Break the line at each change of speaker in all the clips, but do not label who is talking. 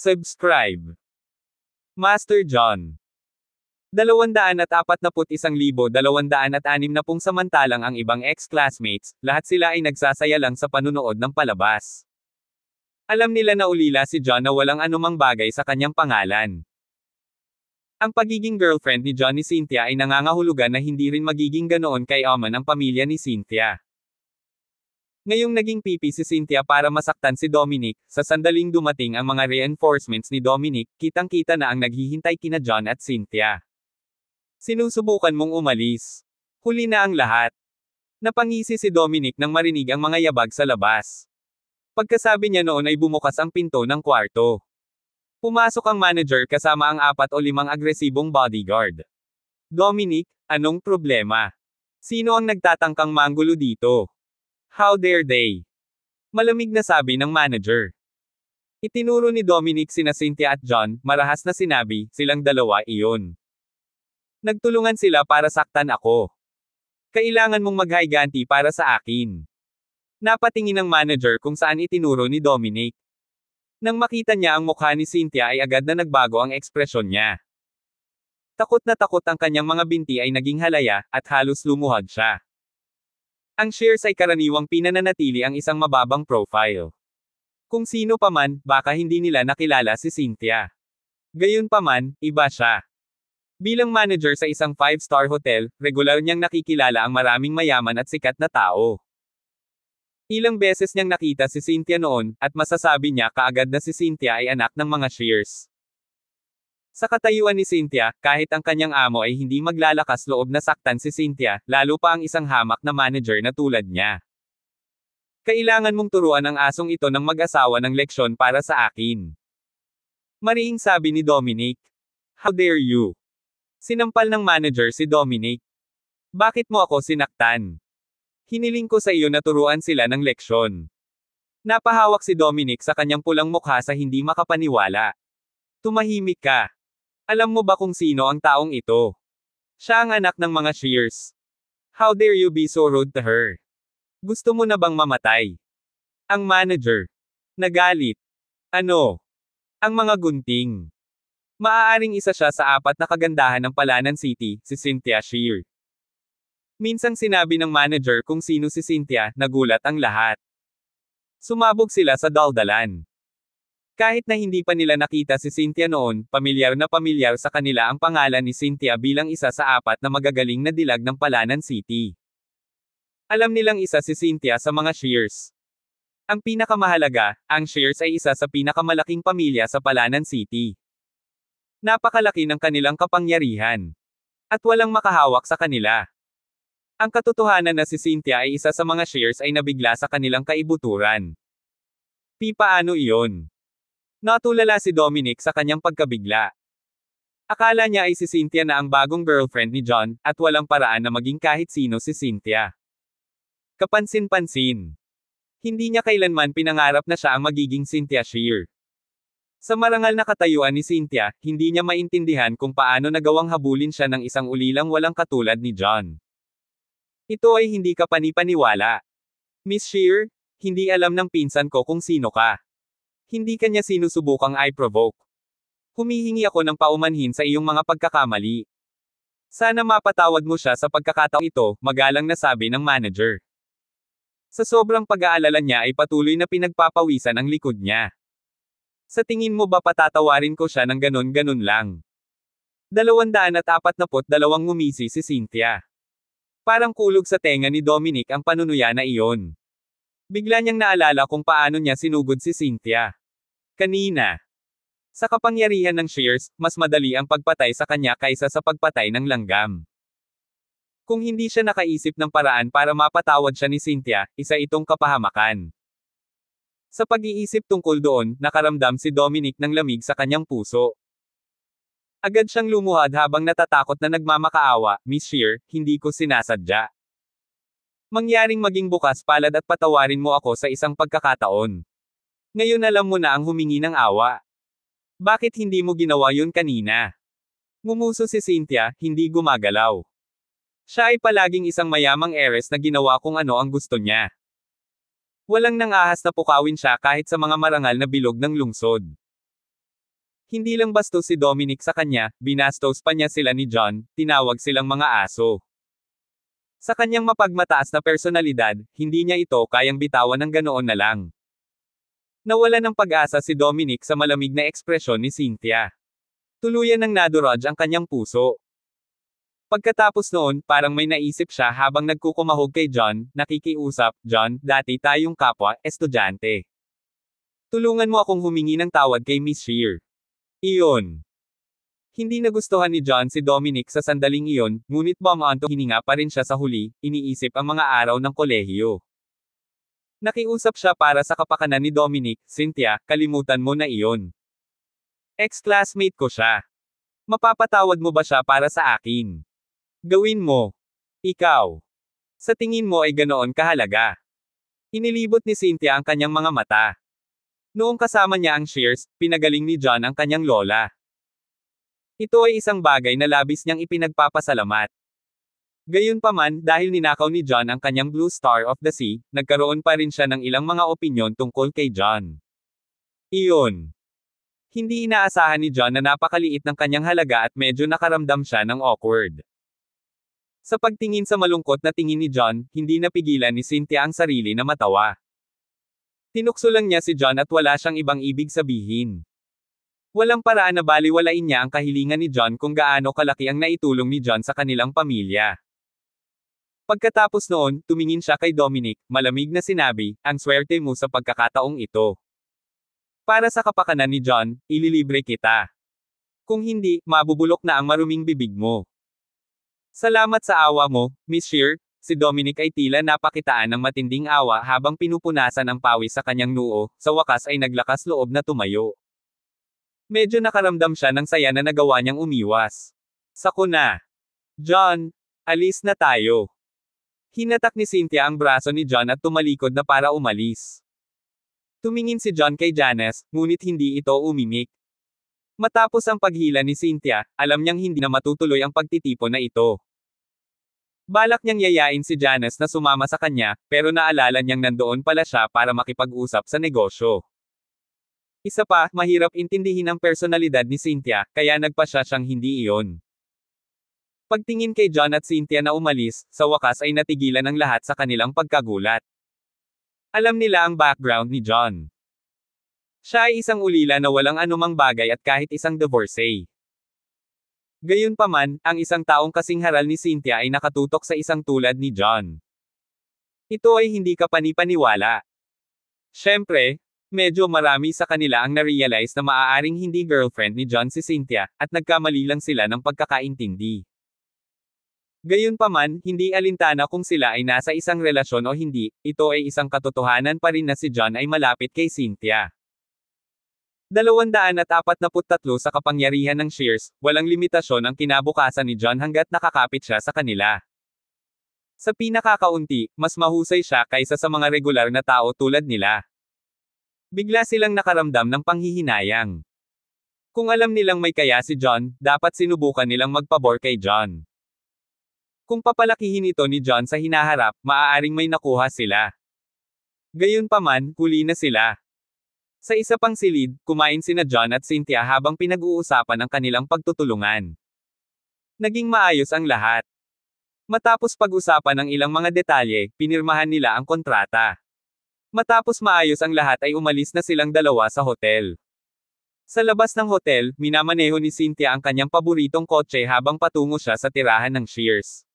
Subscribe. Master John. 241,260 samantalang ang ibang ex-classmates, lahat sila ay nagsasaya lang sa panunood ng palabas. Alam nila na ulila si John na walang anumang bagay sa kanyang pangalan. Ang pagiging girlfriend ni John ni Cynthia ay nangangahulugan na hindi rin magiging ganoon kay Oman ang pamilya ni Cynthia. Ngayong naging pipi si Cynthia para masaktan si Dominic, sa sandaling dumating ang mga reinforcements ni Dominic, kitang-kita na ang naghihintay kina John at Cynthia. Sinusubukan mong umalis. Huli na ang lahat. Napangisi si Dominic nang marinig ang mga yabag sa labas. Pagkasabi niya noon ay bumukas ang pinto ng kwarto. Pumasok ang manager kasama ang 4 o 5 agresibong bodyguard. Dominic, anong problema? Sino ang nagtatangkang manggulo dito? How dare they? Malamig na sabi ng manager. Itinuro ni Dominic sina Cynthia at John, marahas na sinabi, silang dalawa iyon. Nagtulungan sila para saktan ako. Kailangan mong maghayganti para sa akin. Napatingin ng manager kung saan itinuro ni Dominic. Nang makita niya ang mukha ni Cynthia ay agad na nagbago ang ekspresyon niya. Takot na takot ang kanyang mga binti ay naging halaya, at halos lumuhad siya. Ang shares ay karaniwang pinananatili ang isang mababang profile. Kung sino pa man, baka hindi nila nakilala si Cynthia. Gayunpaman, iba siya. Bilang manager sa isang 5-star hotel, regular niyang nakikilala ang maraming mayaman at sikat na tao. Ilang beses niyang nakita si Cynthia noon, at masasabi niya kaagad na si Cynthia ay anak ng mga Shears. Sa katayuan ni Cynthia, kahit ang kanyang amo ay hindi maglalakas loob na saktan si Cynthia, lalo pa ang isang hamak na manager na tulad niya. Kailangan mong turuan ang asong ito ng mag-asawa ng leksyon para sa akin. Marihing sabi ni Dominic. How dare you? Sinampal ng manager si Dominic. Bakit mo ako sinaktan? Hiniling ko sa iyo na turuan sila ng leksyon. Napahawak si Dominic sa kanyang pulang mukha sa hindi makapaniwala. Tumahimik ka. Alam mo ba kung sino ang taong ito? Siya ang anak ng mga Shears. How dare you be so rude to her? Gusto mo na bang mamatay? Ang manager. Nagalit. Ano? Ang mga gunting. Maaaring isa siya sa 4 na kagandahan ng Palanan City, si Cynthia Shear. Minsang sinabi ng manager kung sino si Cynthia, nagulat ang lahat. Sumabog sila sa daldalan. Kahit na hindi pa nila nakita si Cynthia noon, pamilyar na pamilyar sa kanila ang pangalan ni Cynthia bilang isa sa 4 na magagaling na dilag ng Palanan City. Alam nilang isa si Cynthia sa mga Shears. Ang pinakamahalaga, ang Shears ay isa sa pinakamalaking pamilya sa Palanan City. Napakalaki ng kanilang kapangyarihan. At walang makahawak sa kanila. Ang katotohanan na si Cynthia ay isa sa mga Shears ay nabigla sa kanilang kaibuturan. Paano iyon? Natulala si Dominic sa kanyang pagkabigla. Akala niya ay si Cynthia na ang bagong girlfriend ni John, at walang paraan na maging kahit sino si Cynthia. Kapansin-pansin. Hindi niya kailanman pinangarap na siya ang magiging Cynthia Shear. Sa marangal na katayuan ni Cynthia, hindi niya maintindihan kung paano nagawang habulin siya ng isang ulilang walang katulad ni John. Ito ay hindi ka panipaniwala. Miss Shear, hindi alam ng pinsan ko kung sino ka. Hindi kanya sinusubukang i-provoke. Humihingi ako ng paumanhin sa iyong mga pagkakamali. Sana mapatawad mo siya sa pagkakataong ito, magalang na sabi ng manager. Sa sobrang pag-aalala niya ay patuloy na pinagpapawisan ang likod niya. Sa tingin mo ba patatawarin ko siya ng ganon-ganon lang? 242 ngumisi si Cynthia. Parang kulog sa tenga ni Dominic ang panunuya na iyon. Bigla niyang naalala kung paano niya sinugod si Cynthia. Kanina. Sa kapangyarihan ng Shears, mas madali ang pagpatay sa kanya kaysa sa pagpatay ng langgam. Kung hindi siya nakaisip ng paraan para mapatawad siya ni Cynthia, isa itong kapahamakan. Sa pag-iisip tungkol doon, nakaramdam si Dominic ng lamig sa kanyang puso. Agad siyang lumuhad habang natatakot na nagmamakaawa, Miss Shear, hindi ko sinasadya. Mangyaring maging bukas palad at patawarin mo ako sa isang pagkakataon. Ngayon alam mo na ang humingi ng awa. Bakit hindi mo ginawa yun kanina? Ngumuso si Cynthia, hindi gumagalaw. Siya ay palaging isang mayamang heiress na ginawa kung ano ang gusto niya. Walang nang ahas na pukawin siya kahit sa mga marangal na bilog ng lungsod. Hindi lang bastos si Dominic sa kanya, binastos pa niya sila ni John, tinawag silang mga aso. Sa kanyang mapagmataas na personalidad, hindi niya ito kayang bitawan ng ganoon na lang. Nawala ng pag-asa si Dominic sa malamig na ekspresyon ni Cynthia. Tuluyan ng nadurog ang kanyang puso. Pagkatapos noon, parang may naisip siya habang nagkukumahog kay John, nakikiusap, John, dati tayong kapwa, estudyante. Tulungan mo akong humingi ng tawad kay Miss Shear. Iyon. Hindi nagustuhan ni John si Dominic sa sandaling iyon, ngunit bumanto hininga pa rin siya sa huli, iniisip ang mga araw ng kolehiyo. Nakiusap siya para sa kapakanan ni Dominic, Cynthia, kalimutan mo na iyon. Ex-classmate ko siya. Mapapatawad mo ba siya para sa akin? Gawin mo. Ikaw. Sa tingin mo ay ganoon kahalaga. Inilibot ni Cynthia ang kanyang mga mata. Noong kasama niya ang Shears, pinagaling ni John ang kanyang lola. Ito ay isang bagay na labis niyang ipinagpapasalamat. Gayunpaman, dahil ninakaw ni John ang kanyang Blue Star of the Sea, nagkaroon pa rin siya ng ilang mga opinyon tungkol kay John. Iyon. Hindi inaasahan ni John na napakaliit ng kanyang halaga at medyo nakaramdam siya ng awkward. Sa pagtingin sa malungkot na tingin ni John, hindi napigilan ni Cynthia ang sarili na matawa. Tinukso lang niya si John at wala siyang ibang ibig sabihin. Walang paraan na baliwalain niya ang kahilingan ni John kung gaano kalaki ang naitulong ni John sa kanilang pamilya. Pagkatapos noon, tumingin siya kay Dominic, malamig na sinabi, ang swerte mo sa pagkakataong ito. Para sa kapakanan ni John, ililibre kita. Kung hindi, mabubulok na ang maruming bibig mo. Salamat sa awa mo, Miss Shear. Si Dominic ay tila napakitaan ng matinding awa habang pinupunasan ang pawis sa kanyang noo, sa wakas ay naglakas loob na tumayo. Medyo nakaramdam siya ng saya na nagawa niyang umiwas. Sako na. John, alis na tayo. Hinatak ni Cynthia ang braso ni John at tumalikod na para umalis. Tumingin si John kay Janice, ngunit hindi ito umimik. Matapos ang paghila ni Cynthia, alam niyang hindi na matutuloy ang pagtitipon na ito. Balak niyang yayain si Janice na sumama sa kanya, pero naalala niyang nandoon pala siya para makipag-usap sa negosyo. Isa pa, mahirap intindihin ang personalidad ni Cynthia, kaya nagpa siya siyang hindi iyon. Pagtingin kay John at Cynthia na umalis, sa wakas ay natigilan ang lahat sa kanilang pagkagulat. Alam nila ang background ni John. Siya ay isang ulila na walang anumang bagay at kahit isang divorcee. Gayunpaman, ang isang taong kasing haral ni Cynthia ay nakatutok sa isang tulad ni John. Ito ay hindi kapanipaniwala. Siyempre, medyo marami sa kanila ang na-realize na maaaring hindi girlfriend ni John si Cynthia, at nagkamali lang sila ng pagkakaintindi. Gayunpaman, hindi alintana kung sila ay nasa isang relasyon o hindi, ito ay isang katotohanan pa rin na si John ay malapit kay Cynthia. 243 sa kapangyarihan ng Shears, walang limitasyon ang kinabukasan ni John hanggat nakakapit siya sa kanila. Sa pinakakaunti, mas mahusay siya kaysa sa mga regular na tao tulad nila. Bigla silang nakaramdam ng panghihinayang. Kung alam nilang may kaya si John, dapat sinubukan nilang magpabor kay John. Kung papalakihin ito ni John sa hinaharap, maaaring may nakuha sila. Gayunpaman, huli na sila. Sa isa pang silid, kumain sina John at Cynthia habang pinag-uusapan ang kanilang pagtutulungan. Naging maayos ang lahat. Matapos pag-usapan ng ilang mga detalye, pinirmahan nila ang kontrata. Matapos maayos ang lahat ay umalis na silang dalawa sa hotel. Sa labas ng hotel, minamaneho ni Cynthia ang kanyang paboritong kotse habang patungo siya sa tirahan ng Shears.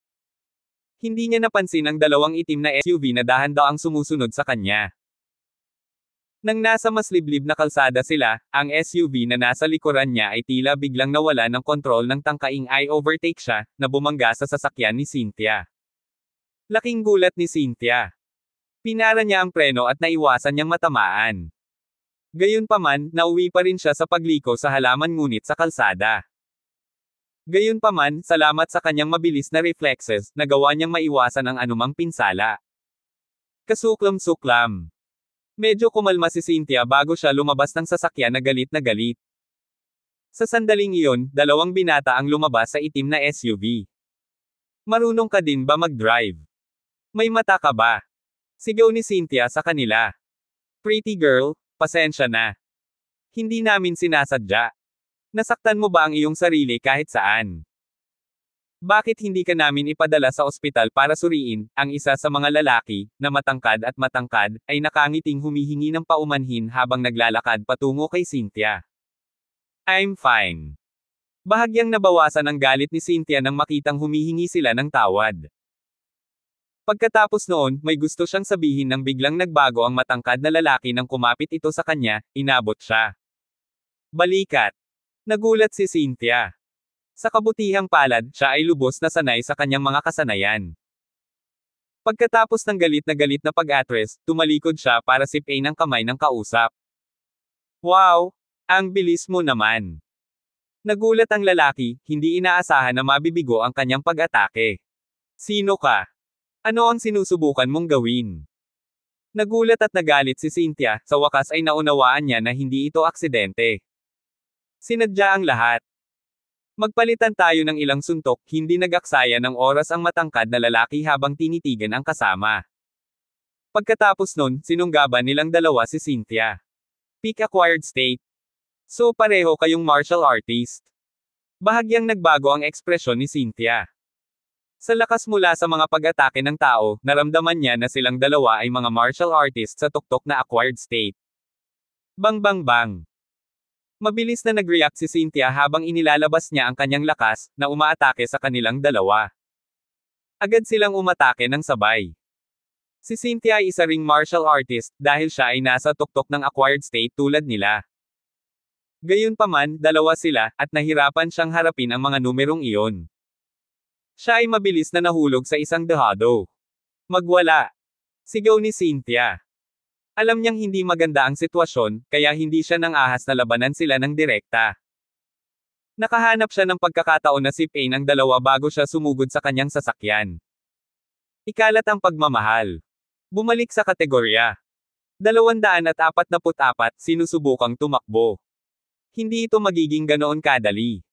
Hindi niya napansin ang dalawang itim na SUV na dahan-daang sumusunod sa kanya. Nang nasa mas liblib na kalsada sila, ang SUV na nasa likuran niya ay tila biglang nawala ng kontrol ng tangkaing i-overtake siya, na bumangga sa sasakyan ni Cynthia. Laking gulat ni Cynthia. Pinara niya ang preno at naiwasan niyang matamaan. Gayunpaman, nauwi pa rin siya sa pagliko sa halaman ngunit sa kalsada. Gayunpaman, salamat sa kanyang mabilis na reflexes, nagawa niyang maiwasan ang anumang pinsala. Kasuklam-suklam. Medyo kumalma si Cynthia bago siya lumabas ng sasakyan na galit na galit. Sa sandaling iyon, dalawang binata ang lumabas sa itim na SUV. Marunong ka din ba mag-drive? May mata ka ba? Sigaw ni Cynthia sa kanila. Pretty girl, pasensya na. Hindi namin sinasadya. Nasaktan mo ba ang iyong sarili kahit saan? Bakit hindi ka namin ipadala sa ospital para suriin? Ang isa sa mga lalaki, na matangkad, ay nakangiting humihingi ng paumanhin habang naglalakad patungo kay Cynthia. I'm fine. Bahagyang nabawasan ang galit ni Cynthia nang makitang humihingi sila ng tawad. Pagkatapos noon, may gusto siyang sabihin nang biglang nagbago ang matangkad na lalaki nang kumapit ito sa kanya, inabot siya. Balikat. Nagulat si Cynthia. Sa kabutihang palad, siya ay lubos na sanay sa kanyang mga kasanayan. Pagkatapos ng galit na pag-atres, tumalikod siya para sipain ang kamay ng kausap. Wow! Ang bilis mo naman! Nagulat ang lalaki, hindi inaasahan na mabibigo ang kanyang pag-atake. Sino ka? Ano ang sinusubukan mong gawin? Nagulat at nagalit si Cynthia, sa wakas ay naunawaan niya na hindi ito aksidente. Sinadya ang lahat. Magpalitan tayo ng ilang suntok, hindi nag-aksaya ng oras ang matangkad na lalaki habang tinitigan ang kasama. Pagkatapos nun, sinunggaban nilang dalawa si Cynthia. Peak acquired state. So pareho kayong martial artist. Bahagyang nagbago ang ekspresyon ni Cynthia. Sa lakas mula sa mga pag-atake ng tao, naramdaman niya na silang dalawa ay mga martial artists sa tuktok na acquired state. Bang bang bang. Mabilis na nag-react si Cynthia habang inilalabas niya ang kanyang lakas, na umaatake sa kanilang dalawa. Agad silang umatake ng sabay. Si Cynthia ay isa ring martial artist, dahil siya ay nasa tuktok ng acquired state tulad nila. Gayunpaman, dalawa sila, at nahirapan siyang harapin ang mga numerong iyon. Siya ay mabilis na nahulog sa isang dehado. Magwala! Sigaw ni Cynthia. Alam niyang hindi maganda ang sitwasyon, kaya hindi siya nang ahas na labanan sila ng direkta. Nakahanap siya ng pagkakataon na sipain ang dalawa bago siya sumugod sa kanyang sasakyan. Ikalat ang pagmamahal. Bumalik sa kategorya. 244, sinusubukang tumakbo. Hindi ito magiging ganoon kadali.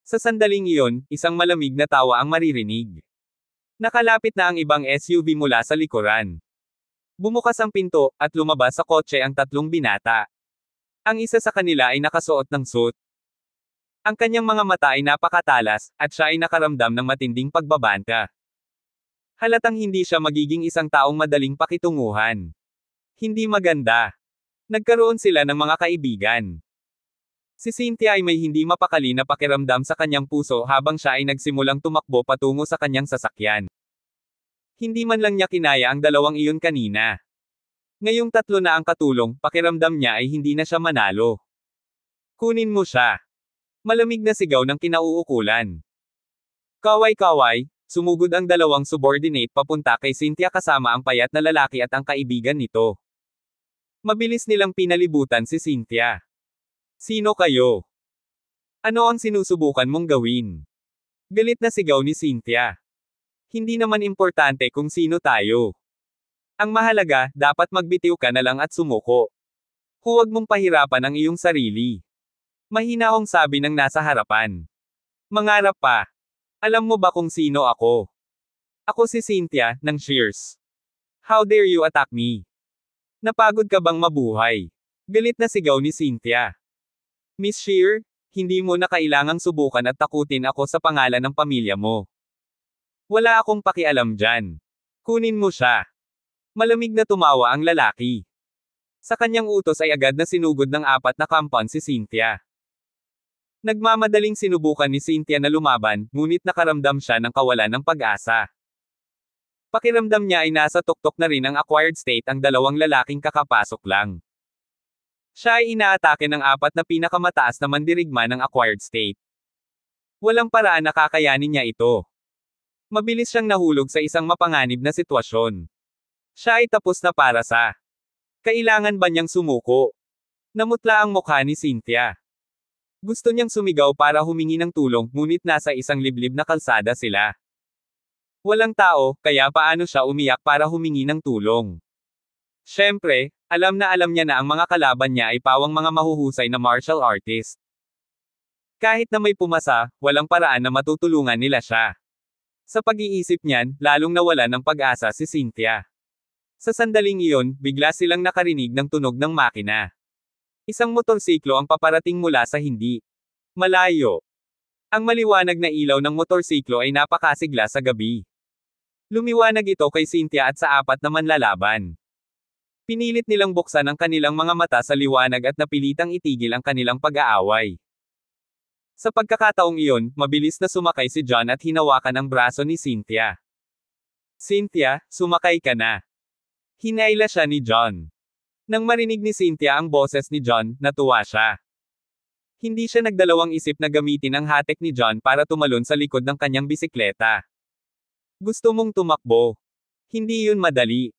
Sa sandaling iyon, isang malamig na tawa ang maririnig. Nakalapit na ang ibang SUV mula sa likuran. Bumukas ang pinto, at lumabas sa kotse ang tatlong binata. Ang isa sa kanila ay nakasuot ng suit. Ang kanyang mga mata ay napakatalas, at siya ay nakaramdam ng matinding pagbabanta. Halatang hindi siya magiging isang taong madaling pakitunguhan. Hindi maganda. Nagkaroon sila ng mga kaibigan. Si Cynthia ay may hindi mapakali na pakiramdam sa kanyang puso habang siya ay nagsimulang tumakbo patungo sa kanyang sasakyan. Hindi man lang niya kinaya ang dalawang iyon kanina. Ngayong tatlo na ang katulong, pakiramdam niya ay hindi na siya manalo. Kunin mo siya. Malamig na sigaw ng kinauukulan. Kaway-kaway, sumugod ang dalawang subordinate papunta kay Cynthia kasama ang payat na lalaki at ang kaibigan nito. Mabilis nilang pinalibutan si Cynthia. Sino kayo? Ano ang sinusubukan mong gawin? Galit na sigaw ni Cynthia. Hindi naman importante kung sino tayo. Ang mahalaga, dapat magbitiw ka na lang at sumuko. Huwag mong pahirapan ang iyong sarili. Mahinahong sabi ng nasa harapan. Mangarap pa. Alam mo ba kung sino ako? Ako si Cynthia, ng Shears. How dare you attack me? Napagod ka bang mabuhay? Galit na sigaw ni Cynthia. Miss Shear, hindi mo na kailangang subukan at takutin ako sa pangalan ng pamilya mo. Wala akong pakialam dyan. Kunin mo siya. Malamig na tumawa ang lalaki. Sa kanyang utos ay agad na sinugod ng 4 na kampan si Cynthia. Nagmamadaling sinubukan ni Cynthia na lumaban, ngunit nakaramdam siya ng kawalan ng pag-asa. Pakiramdam niya ay nasa tuktok na rin ang acquired state ang dalawang lalaking kakapasok lang. Siya ay inaatake ng 4 na pinakamataas na mandirigma ng acquired state. Walang paraan na kakayanin niya ito. Mabilis siyang nahulog sa isang mapanganib na sitwasyon. Siya ay tapos na para sa. Kailangan ba niyang sumuko? Namutla ang mukha ni Cynthia. Gusto niyang sumigaw para humingi ng tulong, ngunit nasa isang liblib na kalsada sila. Walang tao, kaya paano siya umiyak para humingi ng tulong? Siyempre, alam niya na ang mga kalaban niya ay pawang mga mahuhusay na martial artist. Kahit na may pumasa, walang paraan na matutulungan nila siya. Sa pag-iisip niyan, lalong nawala ng pag-asa si Cynthia. Sa sandaling iyon, bigla silang nakarinig ng tunog ng makina. Isang motorsiklo ang paparating mula sa hindi. Malayo. Ang maliwanag na ilaw ng motorsiklo ay napakasigla sa gabi. Lumiwanag ito kay Cynthia at sa apat na manlalaban. Pinilit nilang buksan ang kanilang mga mata sa liwanag at napilitang itigil ang kanilang pag-aaway. Sa pagkakataong iyon, mabilis na sumakay si John at hinawakan ang braso ni Cynthia. Cynthia, sumakay ka na. Hinayla siya ni John. Nang marinig ni Cynthia ang boses ni John, natuwa siya. Hindi siya nagdalawang isip na gamitin ang hatek ni John para tumalon sa likod ng kanyang bisikleta. Gusto mong tumakbo. Hindi yun madali.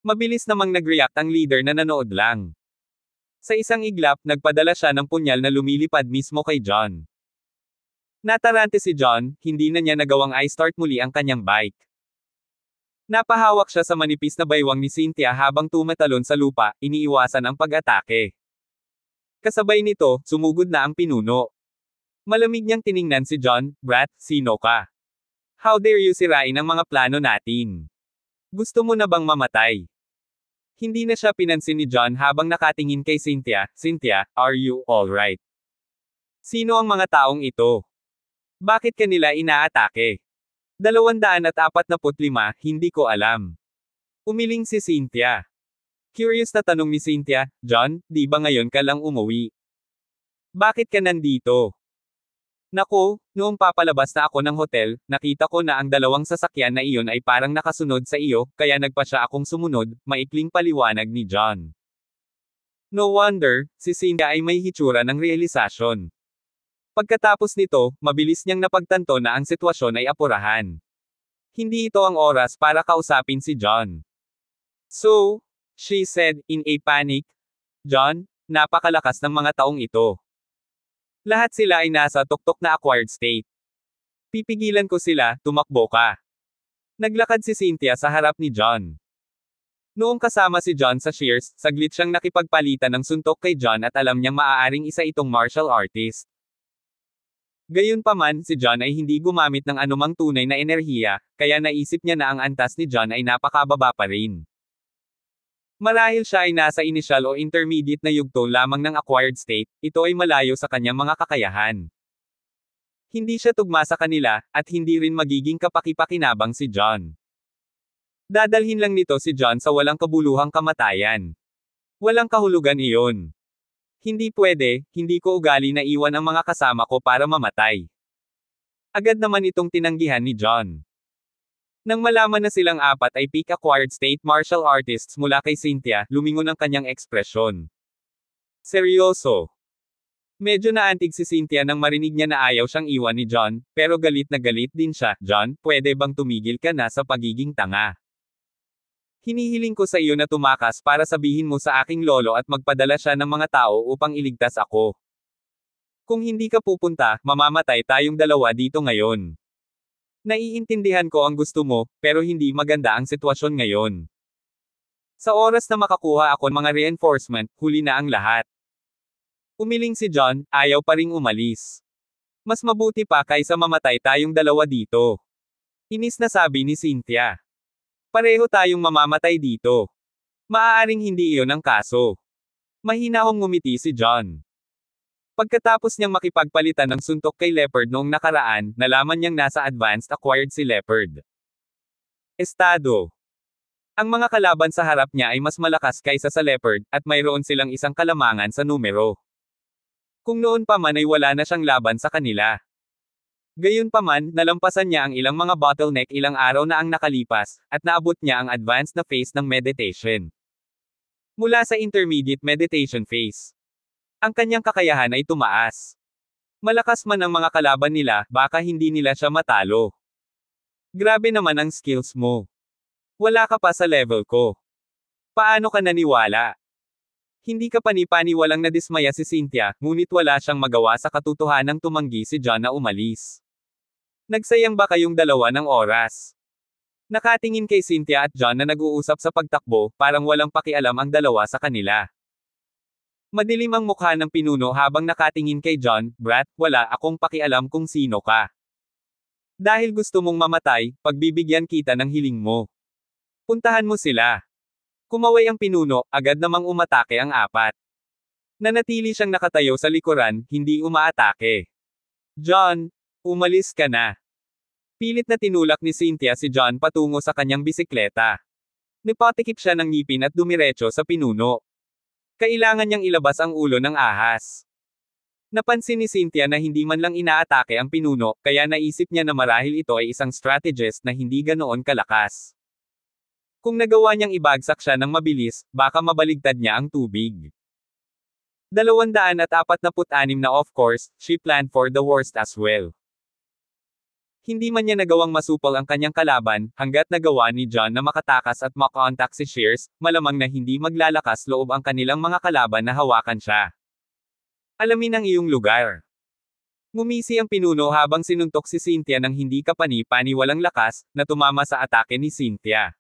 Mabilis namang nag-react ang leader na nanood lang. Sa isang iglap, nagpadala siya ng punyal na lumilipad mismo kay John. Natarante si John, hindi na niya nagawang i-start muli ang kanyang bike. Napahawak siya sa manipis na baywang ni Cynthia habang tumatalon sa lupa, iniiwasan ang pag-atake. Kasabay nito, sumugod na ang pinuno. Malamig niyang tiningnan si John. Brat, sino ka? How dare you sirain ang mga plano natin? Gusto mo na bang mamatay? Hindi na siya pinansin ni John habang nakatingin kay Cynthia. Cynthia, are you alright? Sino ang mga taong ito? Bakit kanila inaatake? 245, hindi ko alam. Umiling si Cynthia. Curious na tanong ni Cynthia, John, di ba ngayon ka lang umuwi? Bakit ka nandito? Naku, noong papalabas na ako ng hotel, nakita ko na ang dalawang sasakyan na iyon ay parang nakasunod sa iyo, kaya nagpa siya akong sumunod, maikling paliwanag ni John. No wonder, si Cynthia ay may hitsura ng realisasyon. Pagkatapos nito, mabilis niyang napagtanto na ang sitwasyon ay apurahan. Hindi ito ang oras para kausapin si John. So, she said, in a panic, John, napakalakas ng mga taong ito. Lahat sila ay nasa tuktok na acquired state. Pipigilan ko sila, tumakbo ka. Naglakad si Cynthia sa harap ni John. Noong kasama si John sa Shears, saglit siyang nakipagpalitan ng suntok kay John at alam niyang maaaring isa itong martial artist. Gayunpaman, si John ay hindi gumamit ng anumang tunay na enerhiya, kaya naisip niya na ang antas ni John ay napakababa pa rin. Marahil siya ay nasa initial o intermediate na yugto lamang ng acquired state, ito ay malayo sa kanyang mga kakayahan. Hindi siya tugma sa kanila, at hindi rin magiging kapaki-pakinabang si John. Dadalhin lang nito si John sa walang kabuluhang kamatayan. Walang kahulugan iyon. Hindi pwede, hindi ko ugali na iwan ang mga kasama ko para mamatay. Agad naman itong tinanggihan ni John. Nang malaman na silang apat ay peak acquired state martial artists mula kay Cynthia, lumingon ang kanyang ekspresyon. Seryoso. Medyo naantig si Cynthia nang marinig niya na ayaw siyang iwan ni John, pero galit na galit din siya. John, pwede bang tumigil ka na sa pagiging tanga? Hinihiling ko sa iyo na tumakas para sabihin mo sa aking lolo at magpadala siya ng mga tao upang iligtas ako. Kung hindi ka pupunta, mamamatay tayong dalawa dito ngayon. Naiintindihan ko ang gusto mo, pero hindi maganda ang sitwasyon ngayon. Sa oras na makakuha ako ng mga reinforcement, huli na ang lahat. Umiling si John, ayaw pa ring umalis. Mas mabuti pa kaysa mamatay tayong dalawa dito. Inis na sabi ni Cynthia. Pareho tayong mamamatay dito. Maaaring hindi iyon ang kaso. Mahinahong ngumiti si John. Pagkatapos niyang makipagpalitan ng suntok kay Leopard noong nakaraan, nalaman niyang nasa advanced acquired si Leopard. Estado. Ang mga kalaban sa harap niya ay mas malakas kaysa sa Leopard, at mayroon silang isang kalamangan sa numero. Kung noon pa man ay wala na siyang laban sa kanila. Gayunpaman, nalampasan niya ang ilang mga bottleneck ilang araw na ang nakalipas, at naabot niya ang advanced na phase ng meditation. Mula sa intermediate meditation phase, ang kanyang kakayahan ay tumaas. Malakas man ang mga kalaban nila, baka hindi nila siya matalo. Grabe naman ang skills mo. Wala ka pa sa level ko. Paano ka naniwala? Hindi ka pani-paniwalang nadismaya si Cynthia, ngunit wala siyang magawa sa katotohanang tumanggi si John na umalis. Nagsayang ba kayong dalawa ng oras? Nakatingin kay Cynthia at John na nag-uusap sa pagtakbo, parang walang pakialam ang dalawa sa kanila. Madilim ang mukha ng pinuno habang nakatingin kay John. Brat, wala akong pakialam kung sino ka. Dahil gusto mong mamatay, pagbibigyan kita ng hiling mo. Puntahan mo sila. Kumaway ang pinuno, agad namang umatake ang apat. Nanatili siyang nakatayo sa likuran, hindi umaatake. John, umalis ka na. Pilit na tinulak ni Cynthia si John patungo sa kanyang bisikleta. Nipatikip siya ng ngipin at dumiretso sa pinuno. Kailangan niyang ilabas ang ulo ng ahas. Napansin ni Cynthia na hindi man lang inaatake ang pinuno, kaya naisip niya na marahil ito ay isang strategist na hindi ganoon kalakas. Kung nagawa niyang ibagsak siya ng mabilis, baka mabaligtad niya ang tubig. 246 na of course, she planned for the worst as well. Hindi man niya nagawang masupol ang kanyang kalaban, hanggat nagawa ni John na makatakas at makontak si Shears, malamang na hindi maglalakas loob ang kanilang mga kalaban na hawakan siya. Alamin ang iyong lugar. Ngumisi ang pinuno habang sinuntok si Cynthia ng hindi kapani-pani walang lakas, na tumama sa atake ni Cynthia.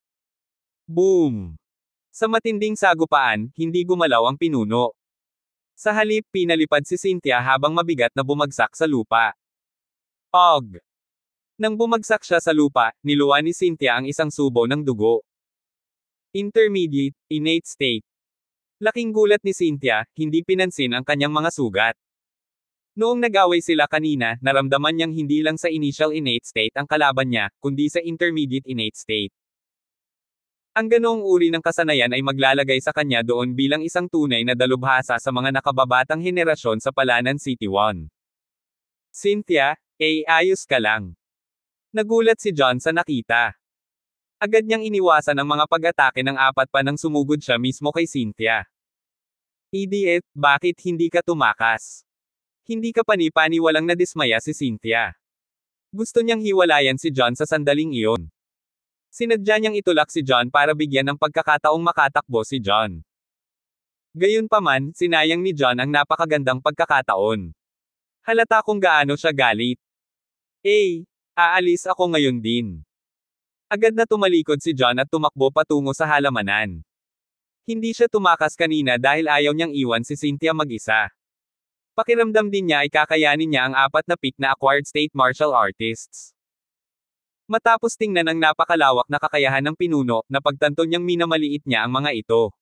Boom! Sa matinding sagupaan, hindi gumalaw ang pinuno. Sa halip, pinalipad si Cynthia habang mabigat na bumagsak sa lupa. Og! Nang bumagsak siya sa lupa, niluwa ni Cynthia ang isang subo ng dugo. Intermediate, innate state. Laking gulat ni Cynthia, hindi pinansin ang kanyang mga sugat. Noong nag-away sila kanina, naramdaman niyang hindi lang sa initial innate state ang kalaban niya, kundi sa intermediate innate state. Ang ganoong uri ng kasanayan ay maglalagay sa kanya doon bilang isang tunay na dalubhasa sa mga nakababatang henerasyon sa Palanan City 1. Cynthia, ayos ka lang. Nagulat si John sa nakita. Agad niyang iniwasan ang mga pag-atake ng apat pa nang sumugod siya mismo kay Cynthia. Idiot, bakit hindi ka tumakas? Hindi ka pani-pani walang nadismaya si Cynthia. Gusto niyang hiwalayan si John sa sandaling iyon. Sinadya niyang itulak si John para bigyan ng pagkakataong makatakbo si John. Gayunpaman, sinayang ni John ang napakagandang pagkakataon. Halata kung gaano siya galit. Aalis ako ngayon din. Agad na tumalikod si John at tumakbo patungo sa halamanan. Hindi siya tumakas kanina dahil ayaw niyang iwan si Cynthia mag-isa. Pakiramdam din niya ay kakayanin niya ang apat na pick na acquired state martial artists. Matapos tingnan ang napakalawak na kakayahan ng pinuno, napagtanto niyang minamaliit niya ang mga ito.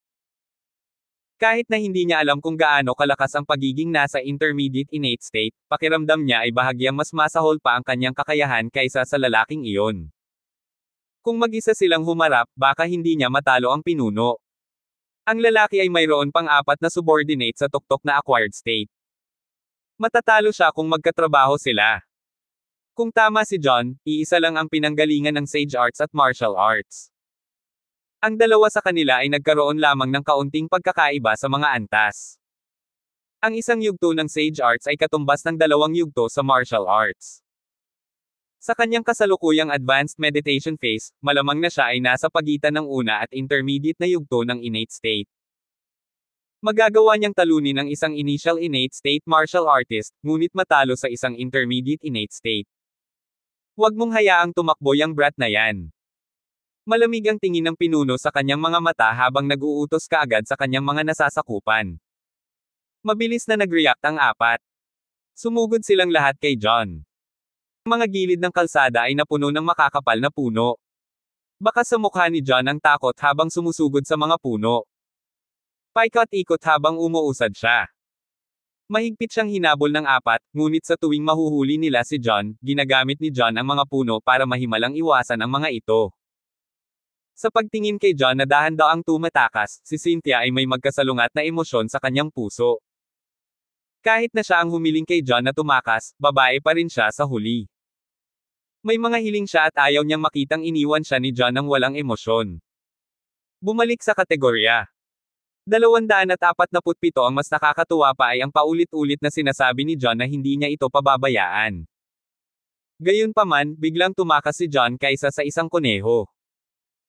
Kahit na hindi niya alam kung gaano kalakas ang pagiging nasa intermediate innate state, pakiramdam niya ay bahagyang mas masahol pa ang kanyang kakayahan kaysa sa lalaking iyon. Kung mag-isa silang humarap, baka hindi niya matalo ang pinuno. Ang lalaki ay mayroon pang apat na subordinate sa tuktok na acquired state. Matatalo siya kung magkatrabaho sila. Kung tama si John, iisa lang ang pinanggalingan ng Sage Arts at Martial Arts. Ang dalawa sa kanila ay nagkaroon lamang ng kaunting pagkakaiba sa mga antas. Ang isang yugto ng Sage Arts ay katumbas ng dalawang yugto sa Martial Arts. Sa kanyang kasalukuyang advanced meditation phase, malamang na siya ay nasa pagitan ng una at intermediate na yugto ng innate state. Magagawa niyang talunin ang isang initial innate state martial artist, ngunit matalo sa isang intermediate innate state. Huwag mong hayaang tumakbo yang brat na yan. Malamig ang tingin ng pinuno sa kanyang mga mata habang nag-uutos kaagad sa kanyang mga nasasakupan. Mabilis na nag-react ang apat. Sumugod silang lahat kay John. Ang mga gilid ng kalsada ay napuno ng makakapal na puno. Baka sa mukha ni John ang takot habang sumusugod sa mga puno. Paikot-ikot habang umuusad siya. Mahigpit siyang hinabol ng apat, ngunit sa tuwing mahuhuli nila si John, ginagamit ni John ang mga puno para mahimalang iwasan ang mga ito. Sa pagtingin kay John na dahan-daang tumatakas, si Cynthia ay may magkasalungat na emosyon sa kanyang puso. Kahit na siya ang humiling kay John na tumakas, babae pa rin siya sa huli. May mga hiling siya at ayaw niyang makitang iniwan siya ni John ng walang emosyon. Bumalik sa kategorya. 247 ang mas nakakatuwa pa ay ang paulit-ulit na sinasabi ni John na hindi niya ito pababayaan. Gayunpaman, biglang tumakas si John kaysa sa isang kuneho.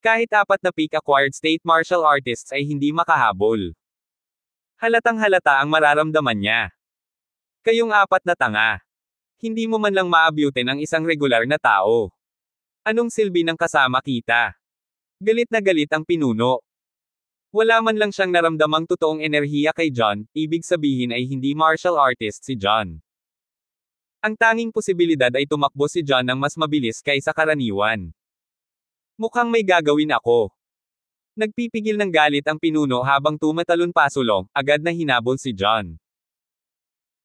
Kahit apat na peak acquired state martial artists ay hindi makahabol. Halatang halata ang mararamdaman niya. Kayong apat na tanga. Hindi mo man lang maabutin ang isang regular na tao. Anong silbi ng kasama kita? Galit na galit ang pinuno. Wala man lang siyang naramdamang totoong enerhiya kay John, ibig sabihin ay hindi martial artist si John. Ang tanging posibilidad ay tumakbo si John ng mas mabilis kaysa karaniwan. Mukhang may gagawin ako. Nagpipigil ng galit ang pinuno habang tumatalon pasulong, agad na hinabol si John.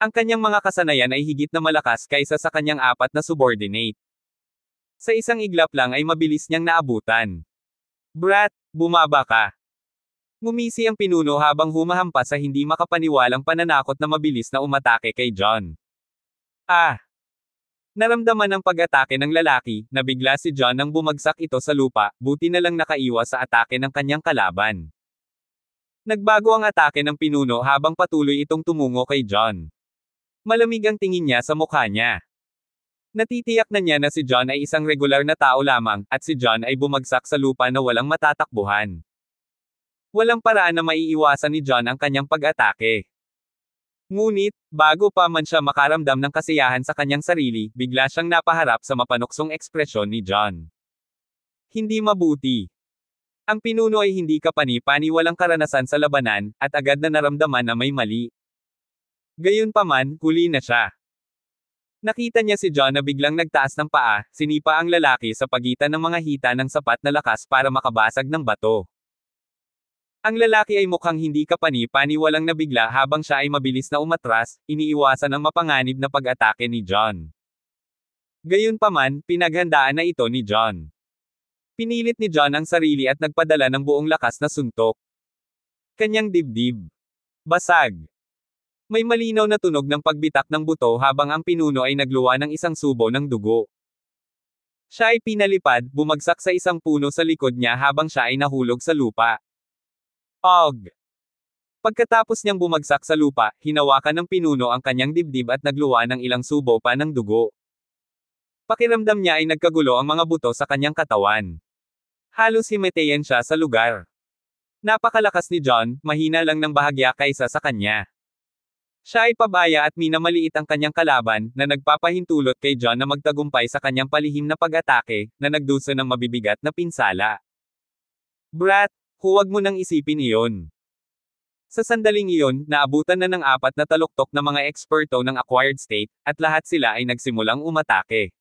Ang kanyang mga kasanayan ay higit na malakas kaysa sa kanyang apat na subordinate. Sa isang iglap lang ay mabilis niyang naabutan. Brat, bumaba ka. Ngumisi ang pinuno habang humahampas sa hindi makapaniwalang pananakot na mabilis na umatake kay John. Ah! Naramdaman ng pag-atake ng lalaki, na bigla si John nang bumagsak ito sa lupa, buti na lang nakaiwas sa atake ng kanyang kalaban. Nagbago ang atake ng pinuno habang patuloy itong tumungo kay John. Malamig ang tingin niya sa mukha niya. Natitiyak na niya na si John ay isang regular na tao lamang, at si John ay bumagsak sa lupa na walang matatakbuhan. Walang paraan na maiiwasan ni John ang kanyang pag-atake. Ngunit, bago pa man siya makaramdam ng kasiyahan sa kanyang sarili, bigla siyang napaharap sa mapanuksong ekspresyon ni John. Hindi mabuti. Ang pinuno ay hindi kapani-pani walang karanasan sa labanan, at agad na naramdaman na may mali. Gayunpaman, huli na siya. Nakita niya si John na biglang nagtaas ng paa, sinipa ang lalaki sa pagitan ng mga hita ng sapat na lakas para makabasag ng bato. Ang lalaki ay mukhang hindi kapani-pani walang nabigla habang siya ay mabilis na umatras, iniiwasan ang mapanganib na pag-atake ni John. Gayunpaman, pinaghandaan na ito ni John. Pinilit ni John ang sarili at nagpadala ng buong lakas na suntok. Kanyang dibdib. Basag. May malinaw na tunog ng pagbitak ng buto habang ang pinuno ay nagluwa ng isang subo ng dugo. Siya ay pinalipad, bumagsak sa isang puno sa likod niya habang siya ay nahulog sa lupa. Og! Pagkatapos niyang bumagsak sa lupa, hinawakan ng pinuno ang kanyang dibdib at nagluwa ng ilang subo pa ng dugo. Pakiramdam niya ay nagkagulo ang mga buto sa kanyang katawan. Halos himatayan siya sa lugar. Napakalakas ni John, mahina lang ng bahagya kaysa sa kanya. Siya ay pabaya at minamaliit ang kanyang kalaban, na nagpapahintulot kay John na magtagumpay sa kanyang palihim na pag-atake, na nagdusa ng mabibigat na pinsala. Brat! Huwag mo nang isipin iyon. Sa sandaling iyon, naabutan na ng apat na taluktok na mga eksperto ng acquired state, at lahat sila ay nagsimulang umatake.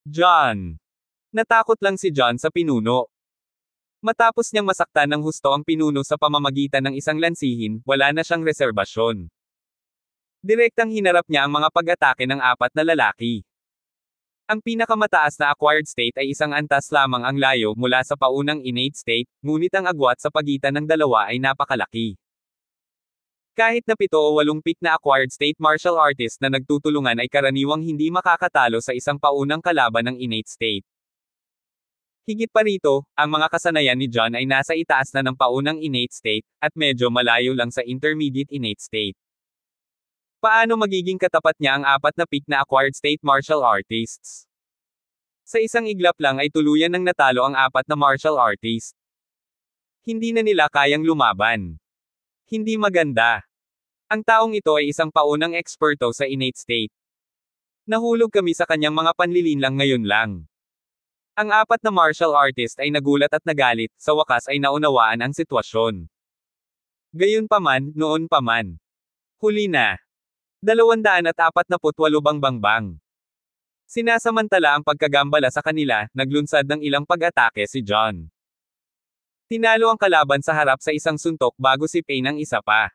John! Natakot lang si John sa pinuno. Matapos niyang masaktan ng husto ang pinuno sa pamamagitan ng isang lansihin, wala na siyang reserbasyon. Direktang hinarap niya ang mga pag-atake ng apat na lalaki. Ang pinakamataas na acquired state ay isang antas lamang ang layo mula sa paunang innate state, ngunit ang agwat sa pagitan ng dalawa ay napakalaki. Kahit na 7 o 8 peak na acquired state martial artist na nagtutulungan ay karaniwang hindi makakatalo sa isang paunang kalaban ng innate state. Higit pa rito, ang mga kasanayan ni John ay nasa itaas na ng paunang innate state, at medyo malayo lang sa intermediate innate state. Paano magiging katapat niya ang apat na peak na acquired state martial artists? Sa isang iglap lang ay tuluyan ng natalo ang apat na martial artist. Hindi na nila kayang lumaban. Hindi maganda. Ang taong ito ay isang paunang eksperto sa innate state. Nahulog kami sa kanyang mga panlilinlang ngayon lang. Ang apat na martial artist ay nagulat at nagalit, sa wakas ay naunawaan ang sitwasyon. Gayunpaman, noon pa man. Huli na. 248 bangbang. Sinasamantala ang pagkagambala sa kanila, naglunsad ng ilang pag-atake si John. Tinalo ang kalaban sa harap sa isang suntok bago sipin ang isa pa.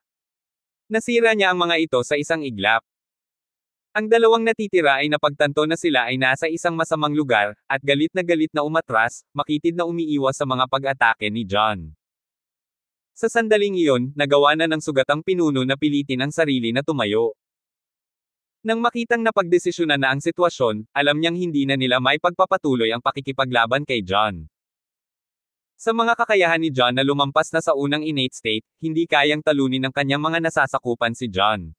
Nasira niya ang mga ito sa isang iglap. Ang dalawang natitira ay napagtanto na sila ay nasa isang masamang lugar, at galit na umatras, makitid na umiiwas sa mga pag-atake ni John. Sa sandaling iyon, nagawa na ng sugatang pinuno na pilitin ang sarili na tumayo. Nang makitang napagdesisyonan na ang sitwasyon, alam niyang hindi na nila may pagpapatuloy ang pakikipaglaban kay John. Sa mga kakayahan ni John na lumampas na sa unang innate state, hindi kayang talunin ng kanyang mga nasasakupan si John.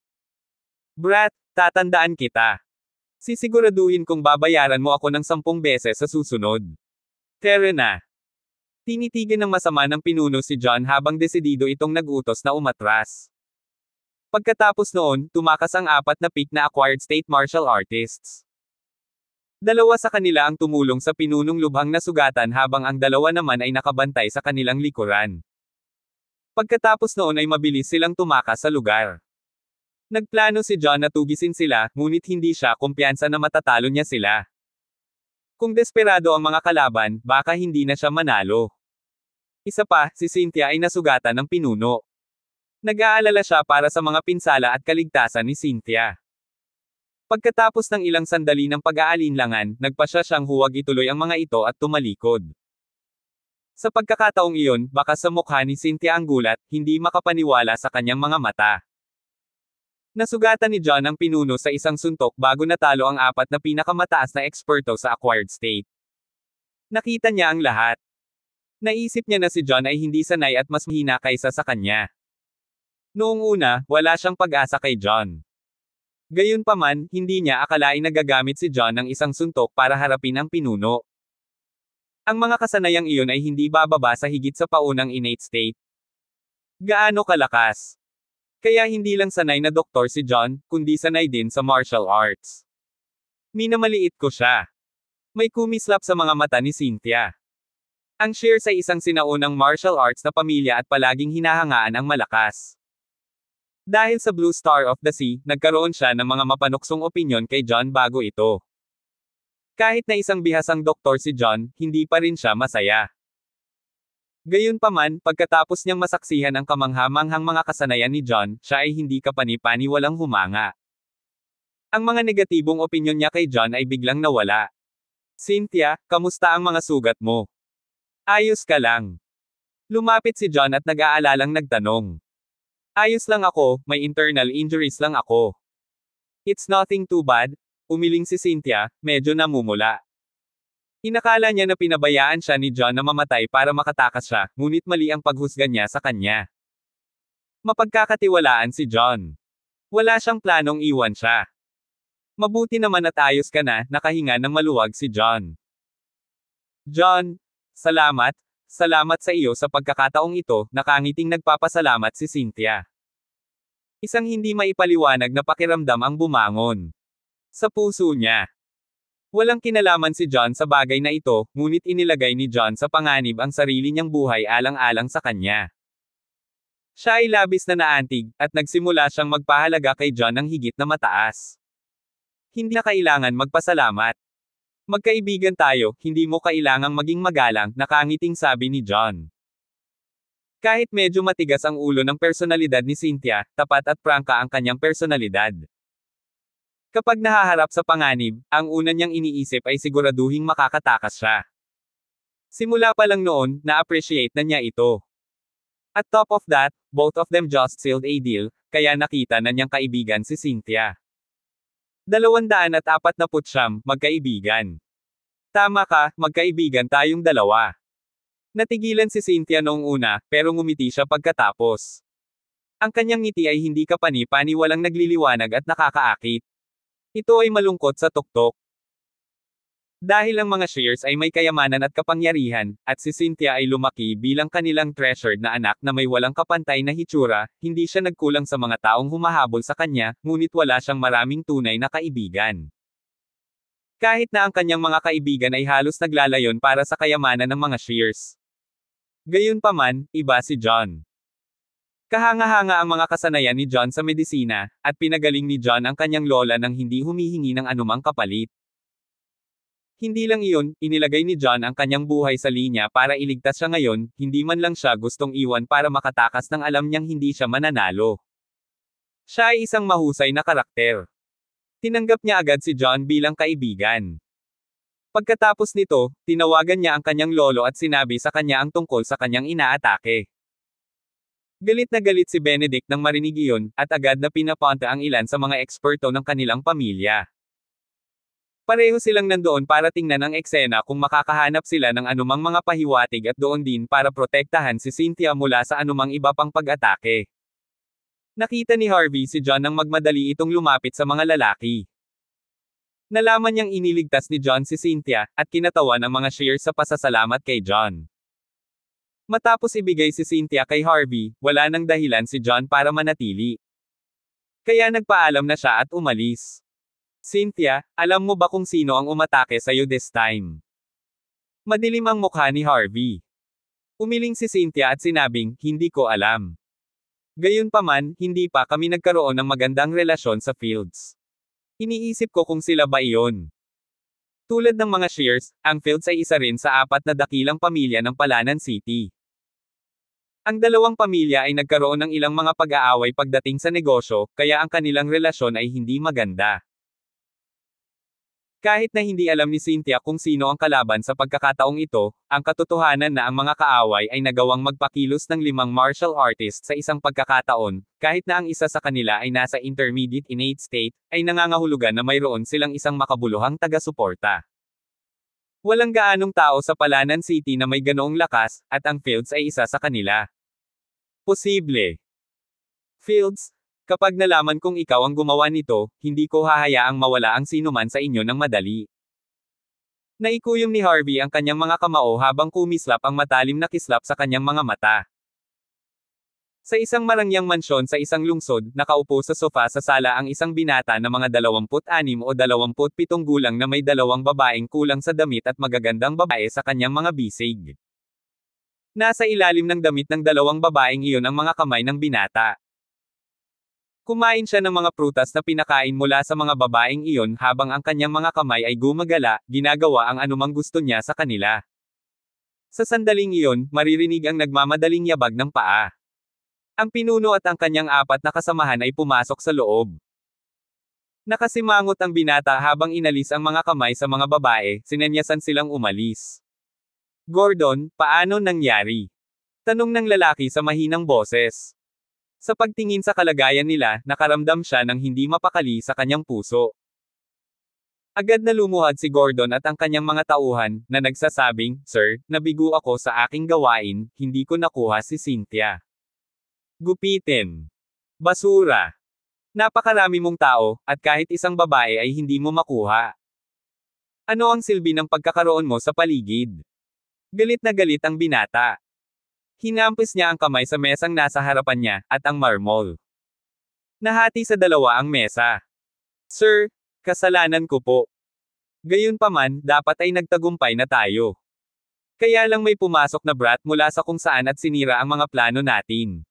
Brat, tatandaan kita. Sisiguraduhin kong babayaran mo ako ng 10 beses sa susunod. Tara na. Tinitigan ng masama ng pinuno si John habang desidido itong nag-utos na umatras. Pagkatapos noon, tumakas ang apat na peak na acquired state martial artists. 2 sa kanila ang tumulong sa pinunong lubhang nasugatan habang ang 2 naman ay nakabantay sa kanilang likuran. Pagkatapos noon ay mabilis silang tumakas sa lugar. Nagplano si John na tugisin sila, ngunit hindi siya kumpiyansa na matatalo niya sila. Kung desperado ang mga kalaban, baka hindi na siya manalo. Isa pa, si Cynthia ay nasugatan ng pinuno. Nag-aalala siya para sa mga pinsala at kaligtasan ni Cynthia. Pagkatapos ng ilang sandali ng pag-aalinlangan, nagpasya siyang huwag ituloy ang mga ito at tumalikod. Sa pagkakataong iyon, baka sa mukha ni Cynthia ang gulat, hindi makapaniwala sa kanyang mga mata. Nasugatan ni John ang pinuno sa isang suntok bago natalo ang apat na pinakamataas na eksperto sa acquired state. Nakita niya ang lahat. Naisip niya na si John ay hindi sanay at mas mahina kaysa sa kanya. Noong una, wala siyang pag-asa kay John. Gayunpaman, hindi niya akalain na gagamit si John ng isang suntok para harapin ang pinuno. Ang mga kasanayang iyon ay hindi bababa sa higit sa paunang innate state. Gaano kalakas? Kaya hindi lang sanay na doktor si John, kundi sanay din sa martial arts. Minamaliit ko siya. May kumislap sa mga mata ni Cynthia. Ang Shears ay isang sinaunang martial arts na pamilya at palaging hinahangaan ang malakas. Dahil sa Blue Star of the Sea, nagkaroon siya ng mga mapanuksong opinyon kay John bago ito. Kahit na isang bihasang doktor si John, hindi pa rin siya masaya. Gayunpaman, pagkatapos niyang masaksihan ang kamangha-manghang mga kasanayan ni John, siya ay hindi kapani-pani walang humanga. Ang mga negatibong opinyon niya kay John ay biglang nawala. Cynthia, kamusta ang mga sugat mo? Ayos ka lang. Lumapit si John at nag-aalalang nagtanong. Ayos lang ako, may internal injuries lang ako. It's nothing too bad, umiling si Cynthia, medyo namumula. Inakala niya na pinabayaan siya ni John na mamatay para makatakas siya, ngunit mali ang paghusga niya sa kanya. Mapagkakatiwalaan si John. Wala siyang planong iwan siya. Mabuti naman at ayos ka na, nakahinga ng maluwag si John. John, salamat, salamat sa iyo sa pagkakataong ito, nakangiting nagpapasalamat si Cynthia. Isang hindi maipaliwanag na pakiramdam ang bumangon sa puso niya. Walang kinalaman si John sa bagay na ito, ngunit inilagay ni John sa panganib ang sarili niyang buhay alang-alang sa kanya. Siya ay labis na naantig, at nagsimula siyang magpahalaga kay John ng higit na mataas. Hindi na kailangan magpasalamat. Magkaibigan tayo, hindi mo kailangang maging magalang, nakangiting sabi ni John. Kahit medyo matigas ang ulo ng personalidad ni Cynthia, tapat at prangka ang kanyang personalidad. Kapag nahaharap sa panganib, ang una niyang iniisip ay siguraduhing makakatakas siya. Simula pa lang noon, na-appreciate na niya ito. At top of that, both of them just sealed a deal, kaya nakita na niyang kaibigan si Cynthia. 249, magkaibigan. Tama ka, magkaibigan tayong dalawa. Natigilan si Cynthia noong una, pero ngumiti siya pagkatapos. Ang kanyang ngiti ay hindi kapani-pani walang nagliliwanag at nakakaakit. Ito ay malungkot sa tuktok. Dahil ang mga Shears ay may kayamanan at kapangyarihan, at si Cynthia ay lumaki bilang kanilang treasured na anak na may walang kapantay na hitsura, hindi siya nagkulang sa mga taong humahabol sa kanya, ngunit wala siyang maraming tunay na kaibigan. Kahit na ang kanyang mga kaibigan ay halos naglalayon para sa kayamanan ng mga Shears. Gayunpaman, iba si John. Kahanga-hanga ang mga kasanayan ni John sa medisina, at pinagaling ni John ang kanyang lola nang hindi humihingi ng anumang kapalit. Hindi lang iyon, inilagay ni John ang kanyang buhay sa linya para iligtas siya ngayon, hindi man lang siya gustong iwan para makatakas ng alam niyang hindi siya mananalo. Siya ay isang mahusay na karakter. Tinanggap niya agad si John bilang kaibigan. Pagkatapos nito, tinawagan niya ang kanyang lolo at sinabi sa kanya ang tungkol sa kanyang inaatake. Galit na galit si Benedict nang marinig iyon, at agad na pinapunta ang ilan sa mga eksperto ng kanilang pamilya. Pareho silang nandoon para tingnan ang eksena kung makakahanap sila ng anumang mga pahiwatig at doon din para protektahan si Cynthia mula sa anumang iba pang pag-atake. Nakita ni Harvey si John nang magmadali itong lumapit sa mga lalaki. Nalaman niyang iniligtas ni John si Cynthia, at kinatawa ng mga Shears sa pasasalamat kay John. Matapos ibigay si Cynthia kay Harvey, wala nang dahilan si John para manatili. Kaya nagpaalam na siya at umalis. Cynthia, alam mo ba kung sino ang umatake sa'yo this time? Madilim ang mukha ni Harvey. Umiling si Cynthia at sinabing, hindi ko alam. Gayunpaman, hindi pa kami nagkaroon ng magandang relasyon sa Fields. Iniisip ko kung sila ba iyon. Tulad ng mga Shears, ang Fields ay isa rin sa 4 na dakilang pamilya ng Palanan City. Ang dalawang pamilya ay nagkaroon ng ilang mga pag-aaway pagdating sa negosyo, kaya ang kanilang relasyon ay hindi maganda. Kahit na hindi alam ni Cynthia kung sino ang kalaban sa pagkakataong ito, ang katotohanan na ang mga kaaway ay nagawang magpakilos ng 5 martial artists sa isang pagkakataon, kahit na ang isa sa kanila ay nasa intermediate innate state, ay nangangahulugan na mayroon silang isang makabuluhang taga-suporta. Walang gaanong tao sa Palanan City na may ganoong lakas, at ang Fields ay isa sa kanila. Posible. Fields, kapag nalaman kong ikaw ang gumawa nito, hindi ko hahayaang mawala ang sinuman sa inyo ng madali. Naikuyom ni Harvey ang kanyang mga kamao habang kumislap ang matalim na kislap sa kanyang mga mata. Sa isang marangyang mansyon sa isang lungsod, nakaupo sa sofa sa sala ang isang binata na mga 26 o 27 gulang na may 2 babaeng kulang sa damit at magagandang babae sa kanyang mga bisig. Nasa ilalim ng damit ng 2 babaeng iyon ang mga kamay ng binata. Kumain siya ng mga prutas na pinakain mula sa mga babaeng iyon habang ang kanyang mga kamay ay gumagala, ginagawa ang anumang gusto niya sa kanila. Sa sandaling iyon, maririnig ang nagmamadaling yabag ng paa. Ang pinuno at ang kanyang 4 na kasamahan ay pumasok sa loob. Nakasimangot ang binata habang inalis ang mga kamay sa mga babae, sinenyasan silang umalis. Gordon, paano nangyari? Tanong ng lalaki sa mahinang boses. Sa pagtingin sa kalagayan nila, nakaramdam siya ng hindi mapakali sa kanyang puso. Agad na lumuhad si Gordon at ang kanyang mga tauhan, na nagsasabing, "Sir, nabigo ako sa aking gawain, hindi ko nakuha si Cynthia." Gupitin. Basura. Napakarami mong tao, at kahit isang babae ay hindi mo makuha. Ano ang silbi ng pagkakaroon mo sa paligid? Galit na galit ang binata. Hinampis niya ang kamay sa mesang nasa harapan niya, at ang marmol. Nahati sa 2 ang mesa. Sir, kasalanan ko po. Gayunpaman, dapat ay nagtagumpay na tayo. Kaya lang may pumasok na brat mula sa kung saan at sinira ang mga plano natin.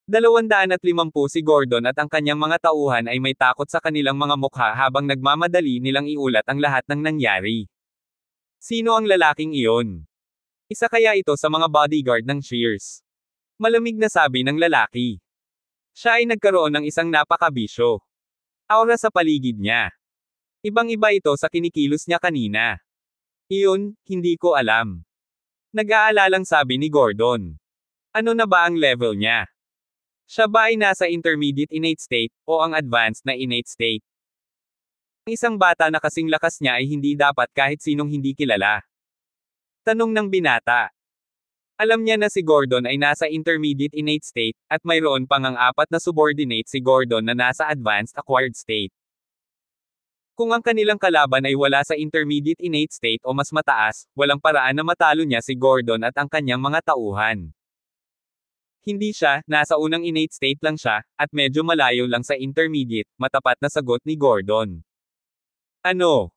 250 si Gordon at ang kanyang mga tauhan ay may takot sa kanilang mga mukha habang nagmamadali nilang iulat ang lahat ng nangyari. Sino ang lalaking iyon? Isa kaya ito sa mga bodyguard ng Shears? Malamig na sabi ng lalaki. Siya ay nagkaroon ng isang napakabisyo. Aura sa paligid niya. Ibang-iba ito sa kinikilos niya kanina. Iyon, hindi ko alam. Nag-aalalang sabi ni Gordon. Ano na ba ang level niya? Siya ba ay nasa intermediate innate state, o ang advanced na innate state? Ang isang bata na kasing lakas niya ay hindi dapat kahit sinong hindi kilala. Tanong ng binata. Alam niya na si Gordon ay nasa intermediate innate state, at mayroon pang ang 4 na subordinate si Gordon na nasa advanced acquired state. Kung ang kanilang kalaban ay wala sa intermediate innate state o mas mataas, walang paraan na matalo niya si Gordon at ang kanyang mga tauhan. Hindi siya, nasa unang innate state lang siya, at medyo malayo lang sa intermediate, matapat na sagot ni Gordon. Ano?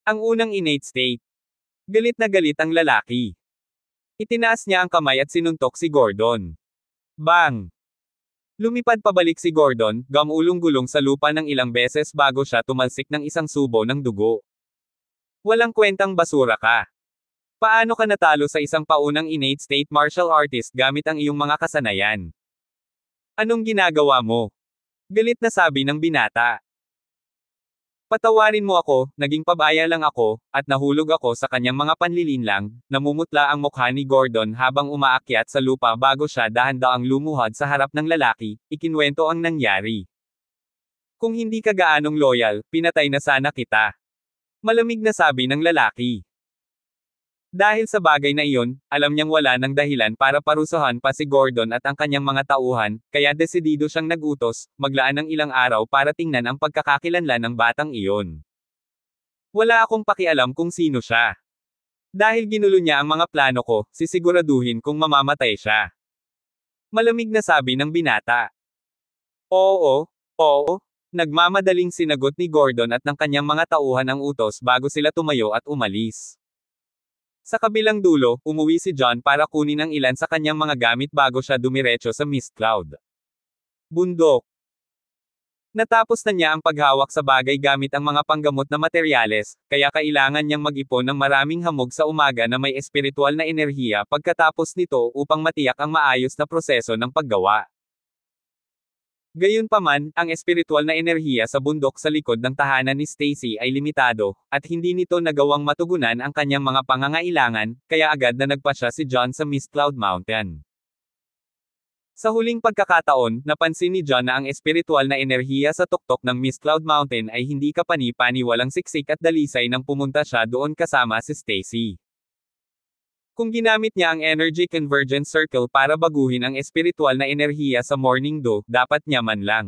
Ang unang innate state. Galit na galit ang lalaki. Itinaas niya ang kamay at sinuntok si Gordon. Bang! Lumipad pabalik si Gordon, gamulong-gulong sa lupa ng ilang beses bago siya tumalsik ng isang subo ng dugo. Walang kwentang basura ka. Paano ka natalo sa isang paunang innate state martial artist gamit ang iyong mga kasanayan? Anong ginagawa mo? Galit na sabi ng binata. Patawarin mo ako, naging pabaya lang ako, at nahulog ako sa kanyang mga panlilinlang, namumutla ang mukha ni Gordon habang umaakyat sa lupa bago siya dahan-daang lumuhad sa harap ng lalaki, ikinwento ang nangyari. Kung hindi ka gaanong loyal, pinatay na sana kita. Malamig na sabi ng lalaki. Dahil sa bagay na iyon, alam niyang wala ng dahilan para parusahan pa si Gordon at ang kanyang mga tauhan, kaya desidido siyang nag-utos, maglaan ng ilang araw para tingnan ang pagkakakilanlan ng batang iyon. Wala akong pakialam kung sino siya. Dahil ginulo niya ang mga plano ko, sisiguraduhin kung mamamatay siya. Malamig na sabi ng binata. Oo, nagmamadaling sinagot ni Gordon at ng kanyang mga tauhan ang utos bago sila tumayo at umalis. Sa kabilang dulo, umuwi si John para kunin ang ilan sa kanyang mga gamit bago siya dumiretso sa mist cloud. Bundok. Natapos na niya ang paghawak sa bagay gamit ang mga panggamot na materyales, kaya kailangan niyang mag-ipon ng maraming hamog sa umaga na may espiritual na enerhiya pagkatapos nito upang matiyak ang maayos na proseso ng paggawa. Gayunpaman, ang espiritual na enerhiya sa bundok sa likod ng tahanan ni Stacy ay limitado, at hindi nito nagawang matugunan ang kanyang mga pangangailangan, kaya agad na nagpasya si John sa Mist Cloud Mountain. Sa huling pagkakataon, napansin ni John na ang espiritual na enerhiya sa tuktok ng Mist Cloud Mountain ay hindi kapani-paniwalang siksik at dalisay nang pumunta siya doon kasama si Stacy. Kung ginamit niya ang Energy Convergence Circle para baguhin ang espiritual na enerhiya sa Morning Dew, dapat niya man lang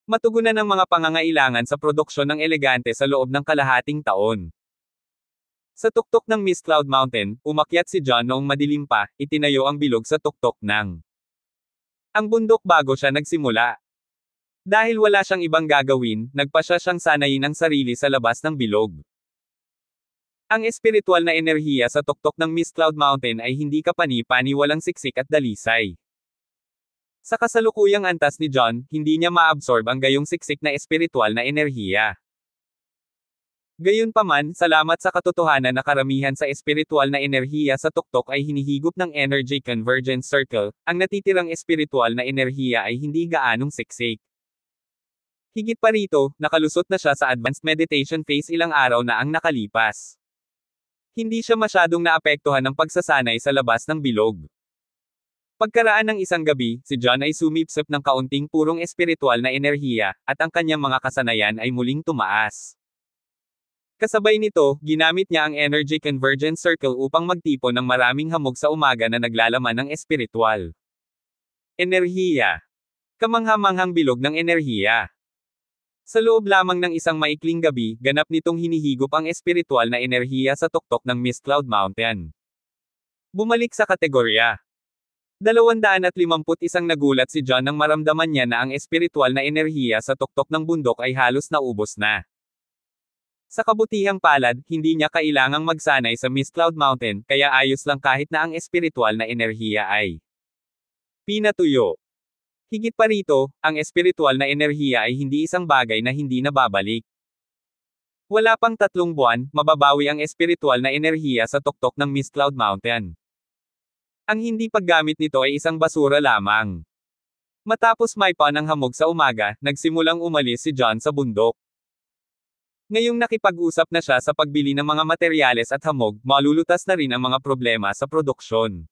matugunan ang mga pangangailangan sa produksyon ng elegante sa loob ng kalahating taon. Sa tuktok ng Mist Cloud Mountain, umakyat si John noong madilim pa, itinayo ang bilog sa tuktok ng ang bundok bago siya nagsimula. Dahil wala siyang ibang gagawin, nagpasya siyang sanayin ang sarili sa labas ng bilog. Ang espiritual na enerhiya sa tuktok ng Mist Cloud Mountain ay hindi kapani-paniwalang siksik at dalisay. Sa kasalukuyang antas ni John, hindi niya maabsorb ang gayong siksik na espiritual na enerhiya. Gayunpaman, salamat sa katotohanan na karamihan sa espiritual na enerhiya sa tuktok ay hinihigop ng Energy Convergence Circle, ang natitirang espiritual na enerhiya ay hindi gaanong siksik. Higit pa rito, nakalusot na siya sa advanced meditation phase ilang araw na ang nakalipas. Hindi siya masyadong naapektuhan ng pagsasanay sa labas ng bilog. Pagkaraan ng isang gabi, si John ay sumipsip ng kaunting purong espiritual na enerhiya, at ang kanyang mga kasanayan ay muling tumaas. Kasabay nito, ginamit niya ang Energy Convergence Circle upang magtipon ng maraming hamog sa umaga na naglalaman ng espiritual enerhiya. Kamangha-manghang bilog ng enerhiya. Sa loob lamang ng isang maikling gabi, ganap nitong hinihigop ang espiritual na enerhiya sa tuktok ng Mist Cloud Mountain. Bumalik sa kategorya 251 nagulat si John nang maramdaman niya na ang espiritual na enerhiya sa tuktok ng bundok ay halos naubos na. Sa kabutihang palad, hindi niya kailangang magsanay sa Mist Cloud Mountain, kaya ayos lang kahit na ang espiritual na enerhiya ay pinatuyo. Higit pa rito, ang espiritual na enerhiya ay hindi isang bagay na hindi nababalik. Wala pang 3 buwan, mababawi ang espiritual na enerhiya sa tuktok ng Mist Cloud Mountain. Ang hindi paggamit nito ay isang basura lamang. Matapos maipan ang hamog sa umaga, nagsimulang umalis si John sa bundok. Ngayong nakipag-usap na siya sa pagbili ng mga materyales at hamog, malulutas na rin ang mga problema sa produksyon.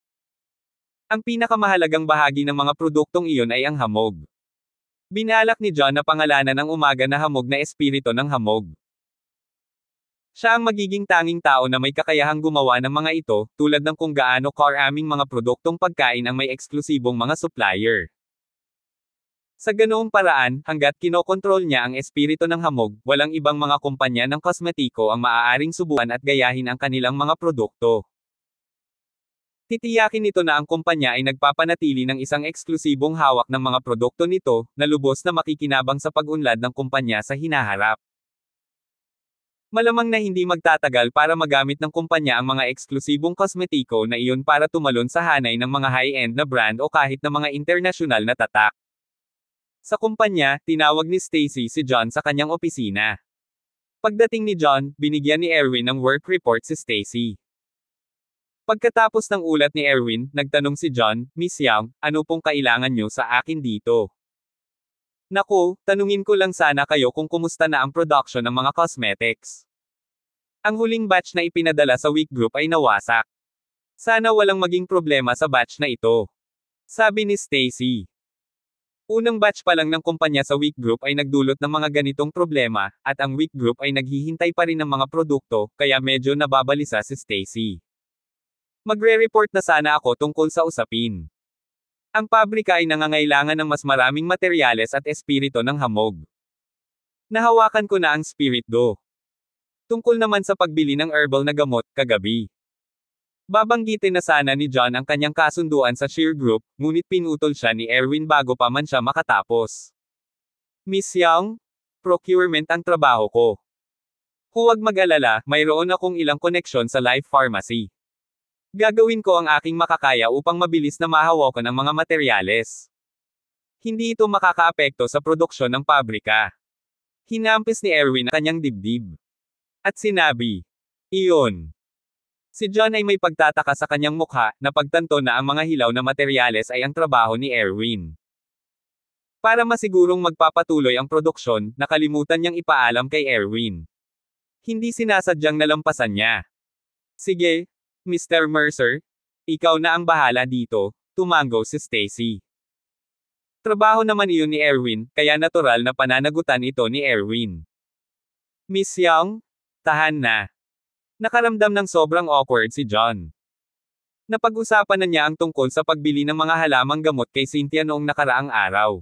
Ang pinakamahalagang bahagi ng mga produktong iyon ay ang hamog. Binalak ni John na pangalanan ang umaga na hamog na espiritu ng hamog. Siya ang magiging tanging tao na may kakayahang gumawa ng mga ito, tulad ng kung gaano karaming mga produktong pagkain ang may eksklusibong mga supplier. Sa ganoong paraan, hanggat kinokontrol niya ang espiritu ng hamog, walang ibang mga kumpanya ng kosmetiko ang maaaring subukan at gayahin ang kanilang mga produkto. Titiyakin nito na ang kumpanya ay nagpapanatili ng isang eksklusibong hawak ng mga produkto nito, na lubos na makikinabang sa pag-unlad ng kumpanya sa hinaharap. Malamang na hindi magtatagal para magamit ng kumpanya ang mga eksklusibong kosmetiko na iyon para tumalon sa hanay ng mga high-end na brand o kahit na mga internasyonal na tatak. Sa kumpanya, tinawag ni Stacy si John sa kanyang opisina. Pagdating ni John, binigyan ni Erwin ng work report si Stacy. Pagkatapos ng ulat ni Erwin, nagtanong si John, "Miss Young, ano pong kailangan nyo sa akin dito?" "Naku, tanungin ko lang sana kayo kung kumusta na ang production ng mga cosmetics. Ang huling batch na ipinadala sa week group ay nawasak. Sana walang maging problema sa batch na ito," sabi ni Stacy. Unang batch pa lang ng kumpanya sa week group ay nagdulot ng mga ganitong problema, at ang week group ay naghihintay pa rin ng mga produkto, kaya medyo nababalisa si Stacy. "Magre-report na sana ako tungkol sa usapin. Ang pabrika ay nangangailangan ng mas maraming materyales at espiritu ng hamog. Nahawakan ko na ang spirit do. Tungkol naman sa pagbili ng herbal na gamot, kagabi. Babanggitin na sana ni John ang kanyang kasunduan sa Sheer Group, ngunit pinutol siya ni Erwin bago pa man siya makatapos. "Miss Young, procurement ang trabaho ko. Huwag mag-alala, mayroon akong ilang koneksyon sa Life Pharmacy. Gagawin ko ang aking makakaya upang mabilis na mahawakan ang mga materyales. Hindi ito makakaapekto sa produksyon ng pabrika. Hinampis ni Erwin ang kanyang dibdib. At sinabi, "Iyon." Si John ay may pagtataka sa kanyang mukha, na pagtanto na ang mga hilaw na materyales ay ang trabaho ni Erwin. Para masigurong magpapatuloy ang produksyon, nakalimutan niyang ipaalam kay Erwin. Hindi sinasadyang nalampasan niya. "Sige, Mr. Mercer. Ikaw na ang bahala dito," tumango si Stacy. Trabaho naman iyon ni Erwin, kaya natural na pananagutan ito ni Erwin. "Miss Young? Tahan na." Nakaramdam ng sobrang awkward si John. Napag-usapan na niya ang tungkol sa pagbili ng mga halamang gamot kay Cynthia noong nakaraang araw.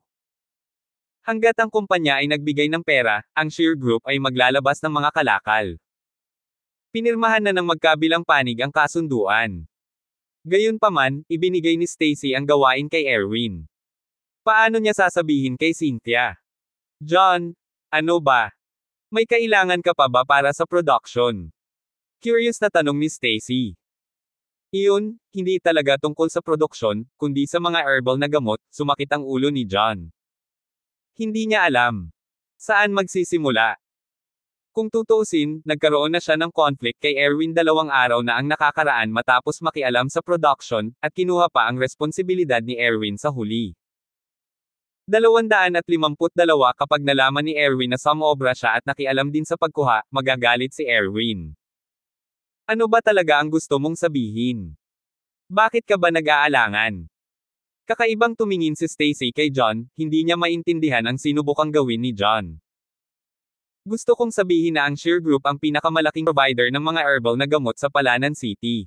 Hanggat ang kumpanya ay nagbigay ng pera, ang Shear Group ay maglalabas ng mga kalakal. Pinirmahan na ng magkabilang panig ang kasunduan. Gayunpaman, ibinigay ni Stacy ang gawain kay Erwin. Paano niya sasabihin kay Cynthia? "John, ano ba? May kailangan ka pa ba para sa production?" Curious na tanong ni Stacy. "Iyon, hindi talaga tungkol sa produksyon, kundi sa mga herbal na gamot," sumakit ang ulo ni John. Hindi niya alam saan magsisimula. Kung tutuusin, nagkaroon na siya ng conflict kay Erwin 2 araw na ang nakakaraan matapos makialam sa production, at kinuha pa ang responsibilidad ni Erwin sa huli. 252 kapag nalaman ni Erwin na sumobra siya at nakialam din sa pagkuha, magagalit si Erwin. "Ano ba talaga ang gusto mong sabihin? Bakit ka ba nag-aalangan?" Kakaibang tumingin si Stacy kay John, hindi niya maintindihan ang sinubukang gawin ni John. "Gusto kong sabihin na ang Shear Group ang pinakamalaking provider ng mga herbal na gamot sa Palanan City.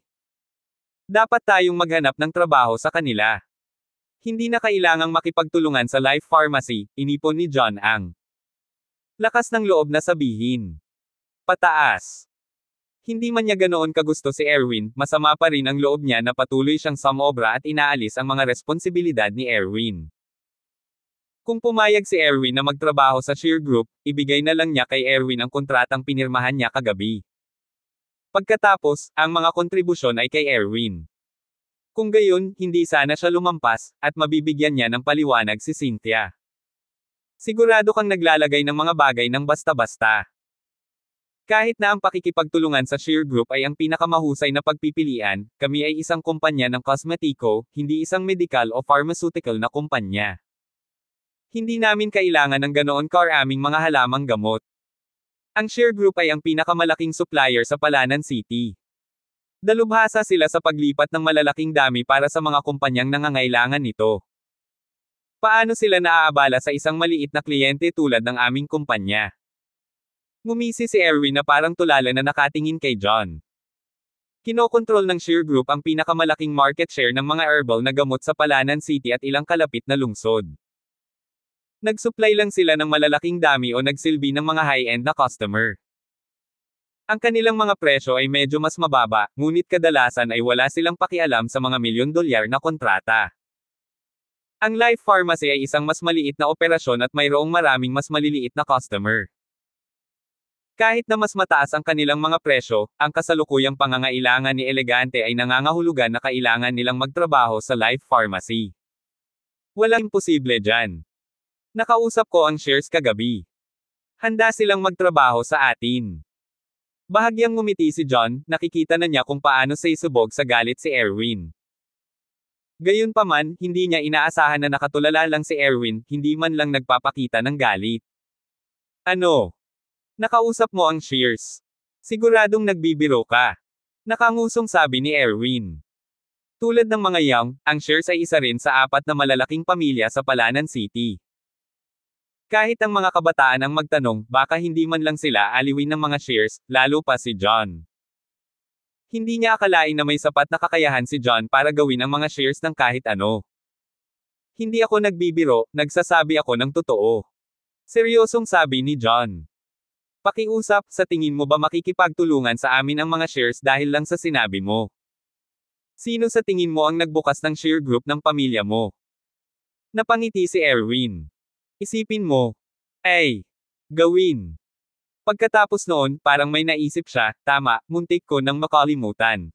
Dapat tayong maghanap ng trabaho sa kanila. Hindi na kailangang makipagtulungan sa Life Pharmacy," inipon ni John ang lakas ng loob na sabihin. Pataas. Hindi man niya ganoon kagusto si Erwin, masama pa rin ang loob niya na patuloy siyang sumobra at inaalis ang mga responsibilidad ni Erwin. Kung pumayag si Erwin na magtrabaho sa Shear Group, ibigay na lang niya kay Erwin ang kontratang pinirmahan niya kagabi. Pagkatapos, ang mga kontribusyon ay kay Erwin. Kung gayon, hindi sana siya lumampas, at mabibigyan niya ng paliwanag si Cynthia. "Sigurado kang naglalagay ng mga bagay ng basta-basta. Kahit na ang pakikipagtulungan sa Shear Group ay ang pinakamahusay na pagpipilian, kami ay isang kumpanya ng kosmetiko, hindi isang medical o pharmaceutical na kumpanya. Hindi namin kailangan ng ganoon karaming mga halamang gamot. Ang Shear Group ay ang pinakamalaking supplier sa Palanan City. Dalubhasa sila sa paglipat ng malalaking dami para sa mga kumpanyang nangangailangan nito. Paano sila naaabala sa isang maliit na kliyente tulad ng aming kumpanya?" Ngumisi si Erwin na parang tulala na nakatingin kay John. Kinokontrol ng Shear Group ang pinakamalaking market share ng mga herbal na gamot sa Palanan City at ilang kalapit na lungsod. Nagsupply lang sila ng malalaking dami o nagsilbi ng mga high-end na customer. Ang kanilang mga presyo ay medyo mas mababa, ngunit kadalasan ay wala silang pakialam sa mga milyon-dolyar na kontrata. Ang Life Pharmacy ay isang mas maliit na operasyon at mayroong maraming mas maliliit na customer. Kahit na mas mataas ang kanilang mga presyo, ang kasalukuyang pangangailangan ni Elegante ay nangangahulugan na kailangan nilang magtrabaho sa Life Pharmacy. Walang imposible dyan. Nakausap ko ang shares kagabi. Handa silang magtrabaho sa atin. Bahagyang ngumiti si John, nakikita na niya kung paano sisubog sa galit si Erwin. Gayunpaman, hindi niya inaasahan na nakatulala lang si Erwin, hindi man lang nagpapakita ng galit. "Ano? Nakausap mo ang Shears? Siguradong nagbibiro ka?" Nakangusong sabi ni Erwin. Tulad ng mga Young, ang Shears ay isa rin sa 4 na malalaking pamilya sa Palanan City. Kahit ang mga kabataan ang magtanong, baka hindi man lang sila aliwin ng mga Shears, lalo pa si John. Hindi niya akalain na may sapat na kakayahan si John para gawin ang mga Shears ng kahit ano. "Hindi ako nagbibiro, nagsasabi ako ng totoo." Seryosong sabi ni John. "Pakiusap, sa tingin mo ba makikipagtulungan sa amin ang mga shares dahil lang sa sinabi mo? Sino sa tingin mo ang nagbukas ng Shear Group ng pamilya mo?" Napangiti si Erwin. Isipin mo. Ay! Gawin. Pagkatapos noon, parang may naisip siya, tama, muntik ko nang makalimutan.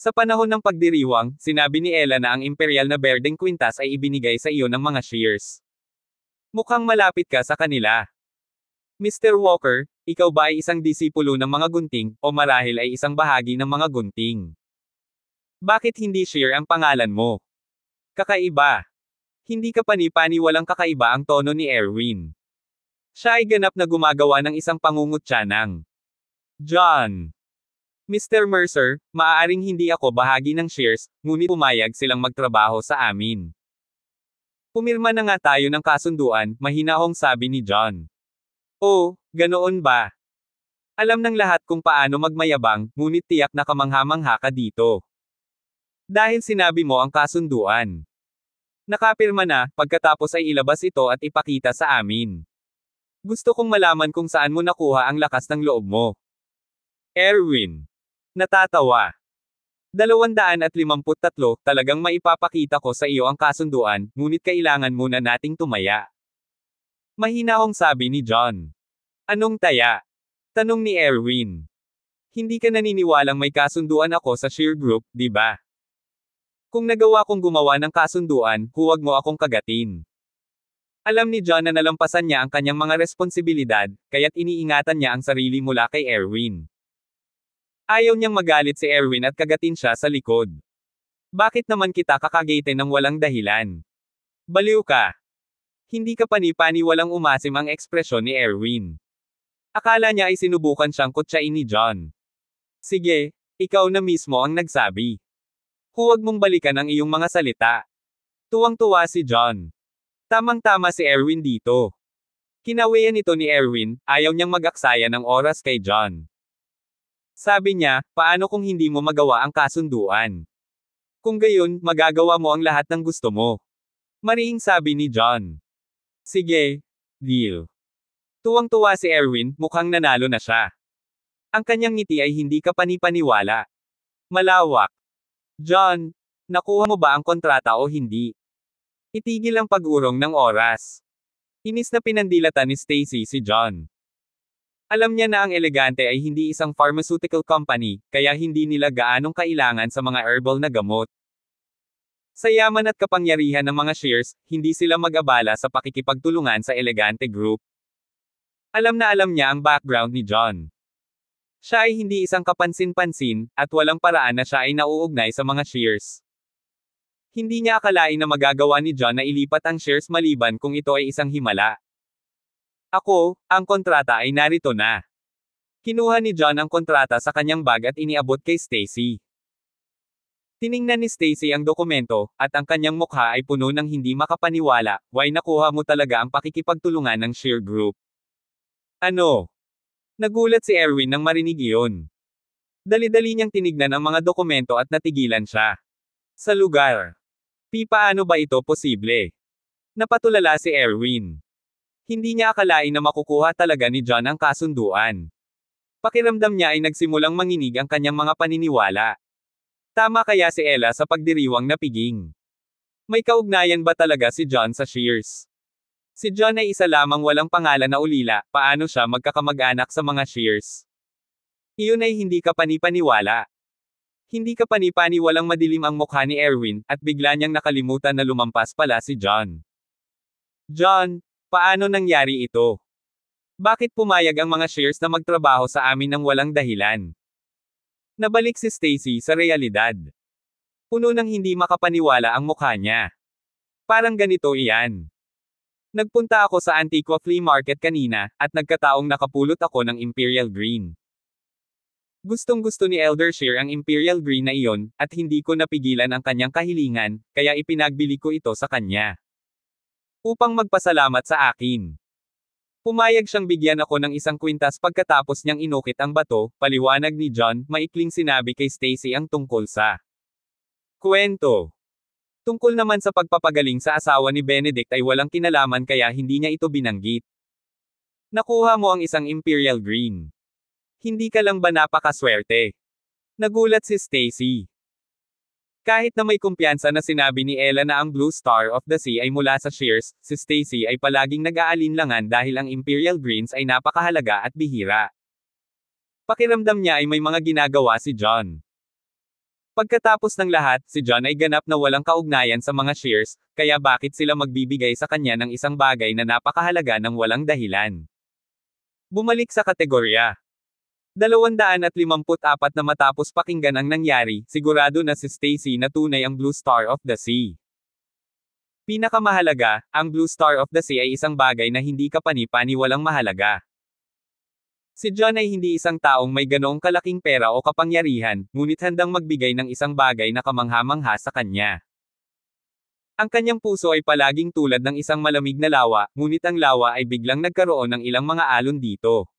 Sa panahon ng pagdiriwang, sinabi ni Ella na ang imperial na berdeng kwintas ay ibinigay sa iyo ng mga shears. Mukhang malapit ka sa kanila. Mr. Walker, ikaw ba ay isang disipulo ng mga gunting, o marahil ay isang bahagi ng mga gunting? Bakit hindi shear ang pangalan mo? Kakaiba. Hindi ka pani-paniwalang kakaiba ang tono ni Erwin. Siya ay ganap na gumagawa ng isang pangungutya ng John. Mr. Mercer, maaaring hindi ako bahagi ng shears, ngunit pumayag silang magtrabaho sa amin. Pumirma na nga tayo ng kasunduan, mahinahong sabi ni John. Oh, ganoon ba? Alam ng lahat kung paano magmayabang, ngunit tiyak na kamangha-mangha ka dito. Dahil sinabi mo ang kasunduan. Nakapirma na, pagkatapos ay ilabas ito at ipakita sa amin. Gusto kong malaman kung saan mo nakuha ang lakas ng loob mo. Erwin. Natatawa. 253, talagang maipapakita ko sa iyo ang kasunduan, ngunit kailangan muna nating tumaya. Mahinahong sabi ni John. Anong taya? Tanong ni Erwin. Hindi ka naniniwalang may kasunduan ako sa shear group, di ba? Kung nagawa kong gumawa ng kasunduan, huwag mo akong kagatin. Alam ni John na nalampasan niya ang kanyang mga responsibilidad, kaya't iniingatan niya ang sarili mula kay Erwin. Ayaw niyang magalit si Erwin at kagatin siya sa likod. Bakit naman kita kakagatin ng walang dahilan? Baliw ka. Hindi ka pani-paniwalang umasim ang ekspresyon ni Erwin. Akala niya ay sinubukan siyang kutsain ni John. Sige, ikaw na mismo ang nagsabi. Huwag mong balikan ang iyong mga salita. Tuwang-tuwa si John. Tamang-tama si Erwin dito. Kinawian ito ni Erwin, ayaw niyang mag-aksaya ng oras kay John. Sabi niya, paano kung hindi mo magawa ang kasunduan? Kung gayon, magagawa mo ang lahat ng gusto mo. Marihing sabi ni John. Sige, deal. Tuwang-tuwa si Erwin, mukhang nanalo na siya. Ang kanyang ngiti ay hindi ka panipaniwala. Malawak. John, nakuha mo ba ang kontrata o hindi? Itigil ang pag-urong ng oras. Inis na pinandilatan ni Stacy si John. Alam niya na ang Elegante ay hindi isang pharmaceutical company, kaya hindi nila gaanong kailangan sa mga herbal na gamot. Sa yaman at kapangyarihan ng mga shears, hindi sila mag-abala sa pakikipagtulungan sa Elegante Group. Alam na alam niya ang background ni John. Siya ay hindi isang kapansin-pansin, at walang paraan na siya ay nauugnay sa mga shears. Hindi niya akalain na magagawa ni John na ilipat ang shares maliban kung ito ay isang himala. Ako, ang kontrata ay narito na. Kinuha ni John ang kontrata sa kanyang bag at iniabot kay Stacy. Tiningnan ni Stacy ang dokumento, at ang kanyang mukha ay puno ng hindi makapaniwala, why nakuha mo talaga ang pakikipagtulungan ng shear group? Ano? Nagulat si Erwin nang marinig iyon. Dali-dali niyang tinignan ang mga dokumento at natigilan siya. Sa lugar. Paano ba ito posible? Napatulala si Erwin. Hindi niya akalain na makukuha talaga ni John ang kasunduan. Pakiramdam niya ay nagsimulang manginig ang kanyang mga paniniwala. Tama kaya si Ella sa pagdiriwang na piging? May kaugnayan ba talaga si John sa shears? Si John ay isa lamang walang pangalan na ulila, paano siya magkakamag-anak sa mga shears? Iyon ay hindi ka panipaniwala. Hindi ka panipaniwalang madilim ang mukha ni Erwin, at bigla niyang nakalimutan na lumampas pala si John. John, paano nangyari ito? Bakit pumayag ang mga shears na magtrabaho sa amin ng walang dahilan? Nabalik si Stacy sa realidad. Puno ng hindi makapaniwala ang mukha niya. Parang ganito iyan. Nagpunta ako sa Antigua Flea Market kanina, at nagkataong nakapulot ako ng Imperial Green. Gustong-gusto ni Elder Shear ang Imperial Green na iyon, at hindi ko napigilan ang kanyang kahilingan, kaya ipinagbili ko ito sa kanya. Upang magpasalamat sa akin. Pumayag siyang bigyan ako ng isang kwintas pagkatapos niyang inukit ang bato, paliwanag ni John, maikling sinabi kay Stacy ang tungkol sa kwento. Tungkol naman sa pagpapagaling sa asawa ni Benedict ay walang kinalaman kaya hindi niya ito binanggit. Nakuha mo ang isang Imperial Green. Hindi ka lang ba napakaswerte? Nagulat si Stacy. Kahit na may kumpiyansa na sinabi ni Ella na ang Blue Star of the Sea ay mula sa shears, si Stacy ay palaging nag-aalinlangan dahil ang Imperial Greens ay napakahalaga at bihira. Pakiramdam niya ay may mga ginagawa si John. Pagkatapos ng lahat, si John ay ganap na walang kaugnayan sa mga shares, kaya bakit sila magbibigay sa kanya ng isang bagay na napakahalaga ng walang dahilan? Bumalik sa kategorya. 254 na matapos pakinggan ang nangyari, sigurado na si Stacy na tunay ang Blue Star of the Sea. Pinakamahalaga, ang Blue Star of the Sea ay isang bagay na hindi kapani-paniwalang mahalaga. Si John ay hindi isang taong may ganoong kalaking pera o kapangyarihan, ngunit handang magbigay ng isang bagay na kamangha-mangha sa kanya. Ang kanyang puso ay palaging tulad ng isang malamig na lawa, ngunit ang lawa ay biglang nagkaroon ng ilang mga alon dito.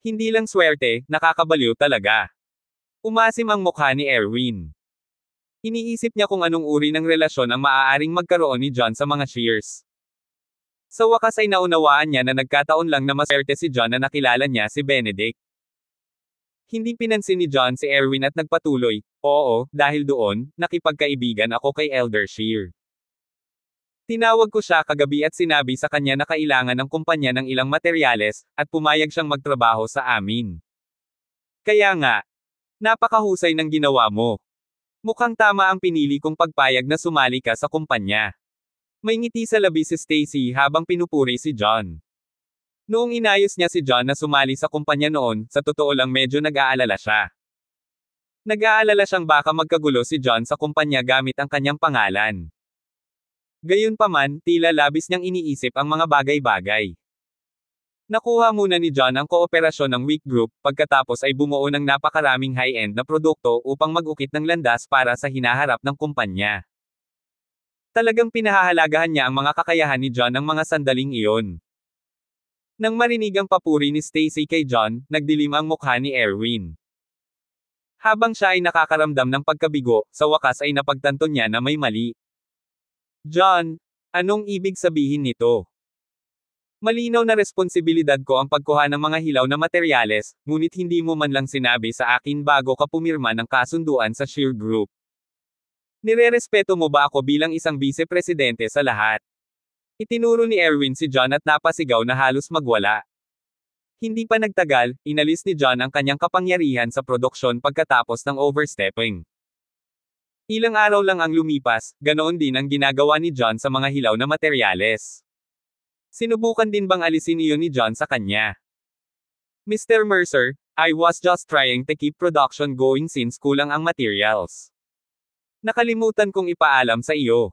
Hindi lang swerte, nakakabaliw talaga. Umasim ang mukha ni Erwin. Iniisip niya kung anong uri ng relasyon ang maaaring magkaroon ni John sa mga shares. Sa wakas ay naunawaan niya na nagkataon lang na maswerte si John na nakilala niya si Benedict. Hindi pinansin ni John si Erwin at nagpatuloy, "Oo, dahil doon, nakipagkaibigan ako kay Elder Shear. Tinawag ko siya kagabi at sinabi sa kanya na kailangan ng kumpanya ng ilang materyales, at pumayag siyang magtrabaho sa amin. Kaya nga, napakahusay ng ginawa mo. Mukhang tama ang pinili kong pagpayag na sumali ka sa kumpanya." May ngiti sa labi si Stacy habang pinupuri si John. Noong inayos niya si John na sumali sa kumpanya noon, sa totoo lang medyo nag-aalala siya. Nag-aalala siyang baka magkagulo si John sa kumpanya gamit ang kanyang pangalan. Gayunpaman, tila labis niyang iniisip ang mga bagay-bagay. Nakuha muna ni John ang kooperasyon ng Wick Group, pagkatapos ay bumuo ng napakaraming high-end na produkto upang mag-ukit ng landas para sa hinaharap ng kumpanya. Talagang pinahahalagahan niya ang mga kakayahan ni John ng mga sandaling iyon. Nang marinig ang papuri ni Stacy kay John, nagdilim ang mukha ni Erwin. Habang siya ay nakakaramdam ng pagkabigo, sa wakas ay napagtanto niya na may mali. "John, anong ibig sabihin nito? Malinaw na responsibilidad ko ang pagkuha ng mga hilaw na materyales, ngunit hindi mo man lang sinabi sa akin bago ka pumirma ng kasunduan sa Shear Group. Nirerespeto mo ba ako bilang isang vice-presidente sa lahat?" Itinuro ni Erwin si John at napasigaw na halos magwala. Hindi pa nagtagal, inalis ni John ang kanyang kapangyarihan sa produksyon pagkatapos ng overstepping. Ilang araw lang ang lumipas, ganoon din ang ginagawa ni John sa mga hilaw na materyales. Sinubukan din bang alisin iyon ni John sa kanya? "Mr. Mercer, I was just trying to keep production going since kulang ang materials. Nakalimutan kong ipaalam sa iyo.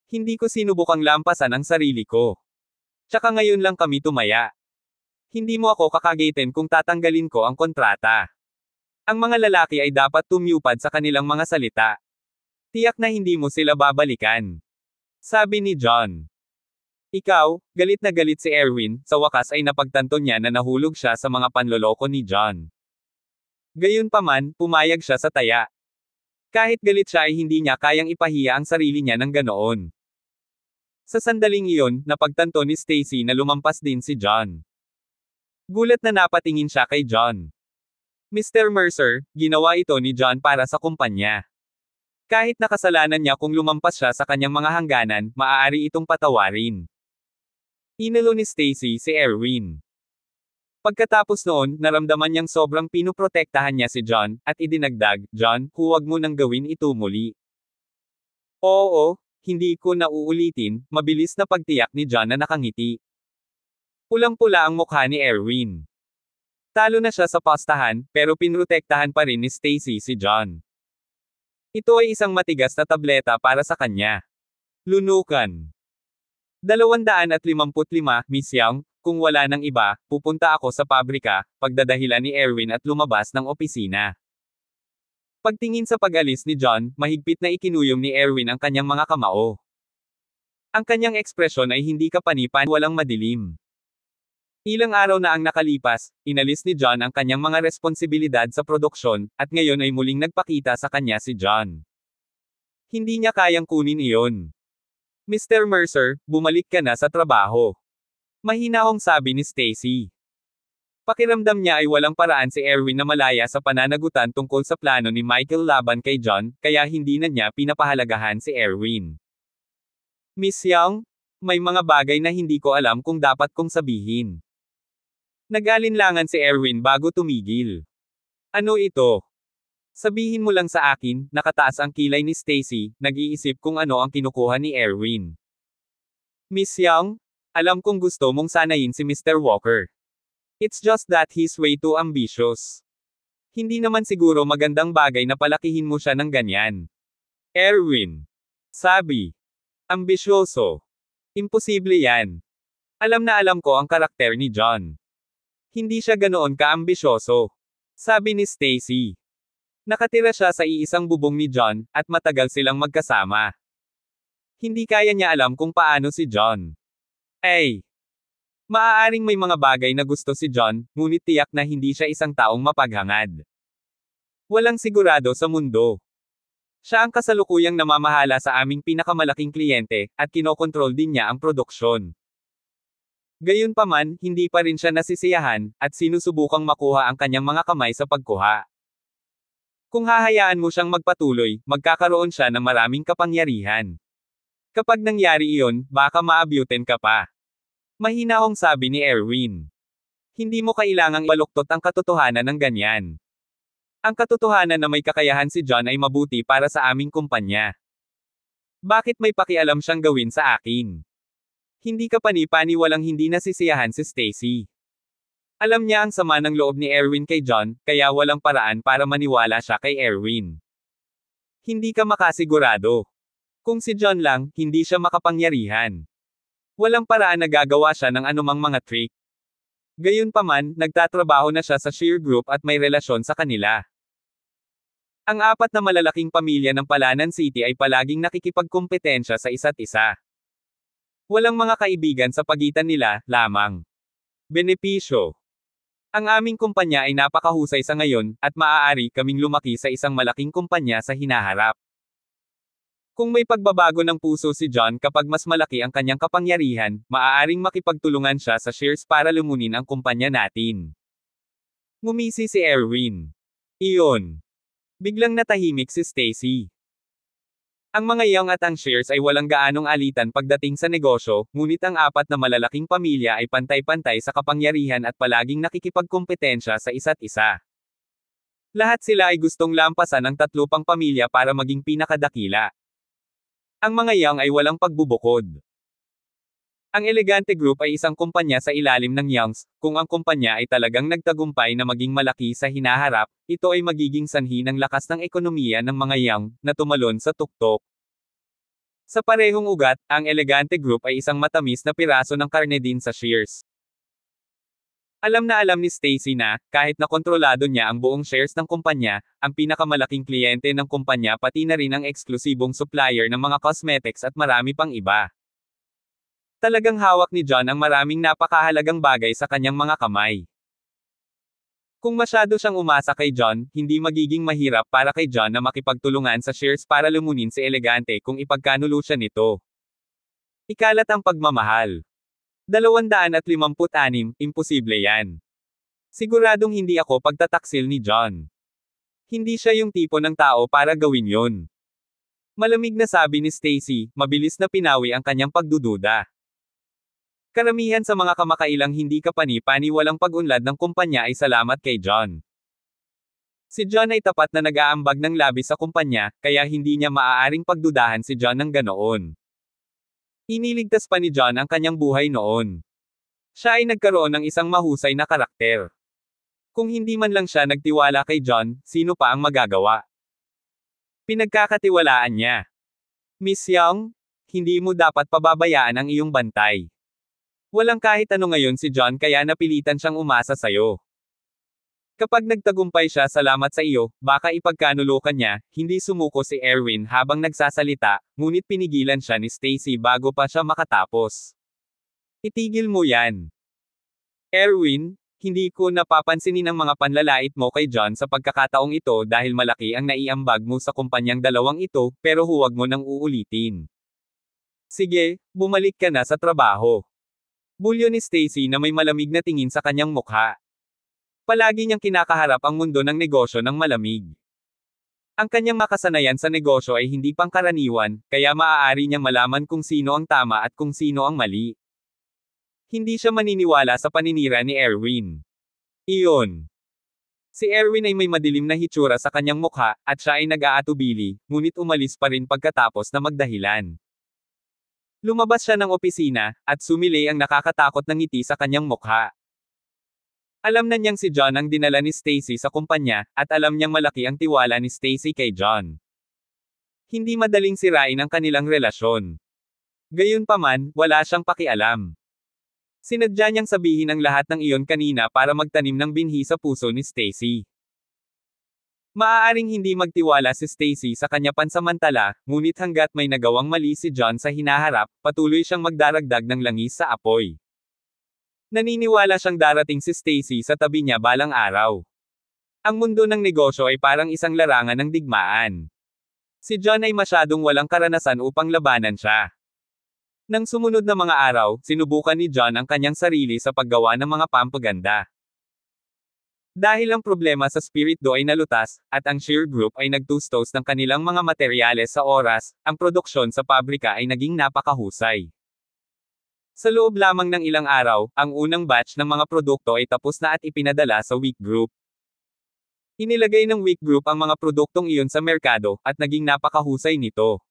Hindi ko sinubukang lampasan ang sarili ko. Tsaka ngayon lang kami tumaya. Hindi mo ako kakagitin kung tatanggalin ko ang kontrata. Ang mga lalaki ay dapat tumyupad sa kanilang mga salita. Tiyak na hindi mo sila babalikan," sabi ni John. Ikaw, galit na galit si Erwin, sa wakas ay napagtanto niya na nahulog siya sa mga panloloko ni John. Gayunpaman, pumayag siya sa taya. Kahit galit siya ay hindi niya kayang ipahiya ang sarili niya ng ganoon. Sa sandaling iyon, napagtanto ni Stacy na lumampas din si John. Gulat na napatingin siya kay John. "Mr. Mercer, ginawa ito ni John para sa kumpanya. Kahit nakasalanan niya kung lumampas siya sa kanyang mga hangganan, maaari itong patawarin." Inalo ni Stacy si Erwin. Pagkatapos noon, naramdaman niyang sobrang pinoprotektahan niya si John, at idinagdag, "John, huwag mo nang gawin ito muli." "Oo, hindi ko na uulitin," mabilis na pagtiyak ni John na nakangiti. Pulang-pula ang mukha ni Erwin. Talo na siya sa pastahan, pero pinrotektahan pa rin ni Stacy si John. Ito ay isang matigas na tableta para sa kanya. Lunukan. 255, Miss Young, kung wala nang iba, pupunta ako sa pabrika, pagdadahilan ni Erwin at lumabas ng opisina. Pagtingin sa pag-alis ni John, mahigpit na ikinuyom ni Erwin ang kanyang mga kamao. Ang kanyang ekspresyon ay hindi kapani-paniwalang madilim. Ilang araw na ang nakalipas, inalis ni John ang kanyang mga responsibilidad sa produksyon, at ngayon ay muling nagpakita sa kanya si John. Hindi niya kayang kunin iyon. "Mr. Mercer, bumalik ka na sa trabaho." Mahinahong sabi ni Stacy. Pakiramdam niya ay walang paraan si Erwin na malaya sa pananagutan tungkol sa plano ni Michael laban kay John, kaya hindi na niya pinapahalagahan si Erwin. "Miss Young, may mga bagay na hindi ko alam kung dapat kong sabihin." Nag-alinlangan si Erwin bago tumigil. "Ano ito?" Sabihin mo lang sa akin, nakataas ang kilay ni Stacy, nag-iisip kung ano ang kinukuha ni Erwin. Miss Young, alam kong gusto mong sanayin si Mr. Walker. It's just that he's way too ambitious. Hindi naman siguro magandang bagay na palakihin mo siya ng ganyan. Erwin. Sabi. Ambisyoso. Imposible yan. Alam na alam ko ang karakter ni John. Hindi siya ganoon ka-ambisyoso. Sabi ni Stacy. Nakatira siya sa iisang bubong ni John, at matagal silang magkasama. Hindi kaya niya alam kung paano si John. Ay! Maaaring may mga bagay na gusto si John, ngunit tiyak na hindi siya isang taong mapaghangad. Walang sigurado sa mundo. Siya ang kasalukuyang namamahala sa aming pinakamalaking kliyente, at kinokontrol din niya ang produksyon. Gayunpaman, hindi pa rin siya nasisiyahan, at sinusubukang makuha ang kanyang mga kamay sa pagkuha. Kung hahayaan mo siyang magpatuloy, magkakaroon siya ng maraming kapangyarihan. Kapag nangyari iyon, baka maabyutin ka pa. Mahinahong sabi ni Erwin. Hindi mo kailangang ibaluktot ang katotohanan ng ganyan. Ang katotohanan na may kakayahan si John ay mabuti para sa aming kumpanya. Bakit may pakialam siyang gawin sa akin? Hindi ka pani-paniwalang hindi nasisiyahan si Stacy. Alam niya ang sama ng loob ni Erwin kay John, kaya walang paraan para maniwala siya kay Erwin. Hindi ka makasigurado. Kung si John lang, hindi siya makapangyarihan. Walang paraan na gagawa siya ng anumang mga trick. Gayunpaman, nagtatrabaho na siya sa Shear Group at may relasyon sa kanila. Ang apat na malalaking pamilya ng Palanan City ay palaging nakikipagkumpetensya sa isa't isa. Walang mga kaibigan sa pagitan nila, lamang. Benepisyo. Ang aming kumpanya ay napakahusay sa ngayon, at maaari kaming lumaki sa isang malaking kumpanya sa hinaharap. Kung may pagbabago ng puso si John kapag mas malaki ang kanyang kapangyarihan, maaaring makipagtulungan siya sa shares para lumunin ang kumpanya natin. Ngumisi si Erwin. Iyon. Biglang natahimik si Stacy. Ang mga Young at ang shares ay walang gaanong alitan pagdating sa negosyo, ngunit ang apat na malalaking pamilya ay pantay-pantay sa kapangyarihan at palaging nakikipagkumpetensya sa isa't isa. Lahat sila ay gustong lampasan ang 3 pang pamilya para maging pinakadakila. Ang mga Young ay walang pagbubukod. Ang Elegante Group ay isang kumpanya sa ilalim ng Youngs. Kung ang kumpanya ay talagang nagtagumpay na maging malaki sa hinaharap, ito ay magiging sanhi ng lakas ng ekonomiya ng mga Young, na tumalon sa tuktok. Sa parehong ugat, ang Elegante Group ay isang matamis na piraso ng karne din sa shares. Alam na alam ni Stacy na, kahit na kontrolado niya ang buong shares ng kumpanya, ang pinakamalaking kliyente ng kumpanya pati na rin ang eksklusibong supplier ng mga cosmetics at marami pang iba. Talagang hawak ni John ang maraming napakahalagang bagay sa kanyang mga kamay. Kung masyado siyang umasa kay John, hindi magiging mahirap para kay John na makipagtulungan sa shares para lumunin si Elegante kung ipagkanulo siya nito. Ikalat ang pagmamahal. 256, imposible yan. Siguradong hindi ako pagtataksil ni John. Hindi siya yung tipo ng tao para gawin yon. Malamig na sabi ni Stacy, mabilis na pinawi ang kanyang pagdududa. Karamihan sa mga kamakailang hindi kapani-paniwalang pag-unlad ng kumpanya ay salamat kay John. Si John ay tapat na nag-aambag ng labis sa kumpanya, kaya hindi niya maaaring pagdudahan si John ng ganoon. Iniligtas pa ni John ang kanyang buhay noon. Siya ay nagkaroon ng isang mahusay na karakter. Kung hindi man lang siya nagtiwala kay John, sino pa ang magagawa? Pinagkakatiwalaan niya. Miss Young, hindi mo dapat pababayaan ang iyong bantay. Walang kahit ano ngayon si John kaya napilitan siyang umasa sa'yo. Kapag nagtagumpay siya salamat sa iyo, baka ipagkanulo ka niya, hindi sumuko si Erwin habang nagsasalita, ngunit pinigilan siya ni Stacy bago pa siya makatapos. Itigil mo yan. Erwin, hindi ko napapansinin ang mga panlalait mo kay John sa pagkakataong ito dahil malaki ang naiambag mo sa kumpanyang dalawang ito, pero huwag mo nang uulitin. Sige, bumalik ka na sa trabaho. Bulyo ni Stacy na may malamig na tingin sa kanyang mukha. Palagi niyang kinakaharap ang mundo ng negosyo ng malamig. Ang kanyang makasanayan sa negosyo ay hindi pangkaraniwan, kaya maaari niyang malaman kung sino ang tama at kung sino ang mali. Hindi siya maniniwala sa paninira ni Erwin. Iyon. Si Erwin ay may madilim na hitsura sa kanyang mukha, at siya ay nag-aatubili, ngunit umalis pa rin pagkatapos na magdahilan. Lumabas siya ng opisina, at sumilay ang nakakatakot na ngiti sa kanyang mukha. Alam na niyang si John ang dinala ni Stacy sa kumpanya, at alam niyang malaki ang tiwala ni Stacy kay John. Hindi madaling sirain ang kanilang relasyon. Gayunpaman, wala siyang pakialam. Sinadya niyang sabihin ang lahat ng iyon kanina para magtanim ng binhi sa puso ni Stacy. Maaaring hindi magtiwala si Stacy sa kanya pansamantala, ngunit hanggat may nagawang mali si John sa hinaharap, patuloy siyang magdaragdag ng langis sa apoy. Naniniwala siyang darating si Stacy sa tabi niya balang araw. Ang mundo ng negosyo ay parang isang larangan ng digmaan. Si John ay masyadong walang karanasan upang labanan siya. Nang sumunod na mga araw, sinubukan ni John ang kanyang sarili sa paggawa ng mga pampaganda. Dahil ang problema sa Spirit Do ay nalutas, at ang Shear Group ay nagtustos ng kanilang mga materyales sa oras, ang produksyon sa pabrika ay naging napakahusay. Sa loob lamang ng ilang araw, ang unang batch ng mga produkto ay tapos na at ipinadala sa Wick Group. Inilagay ng Wick Group ang mga produktong iyon sa merkado, at naging napakahusay nito.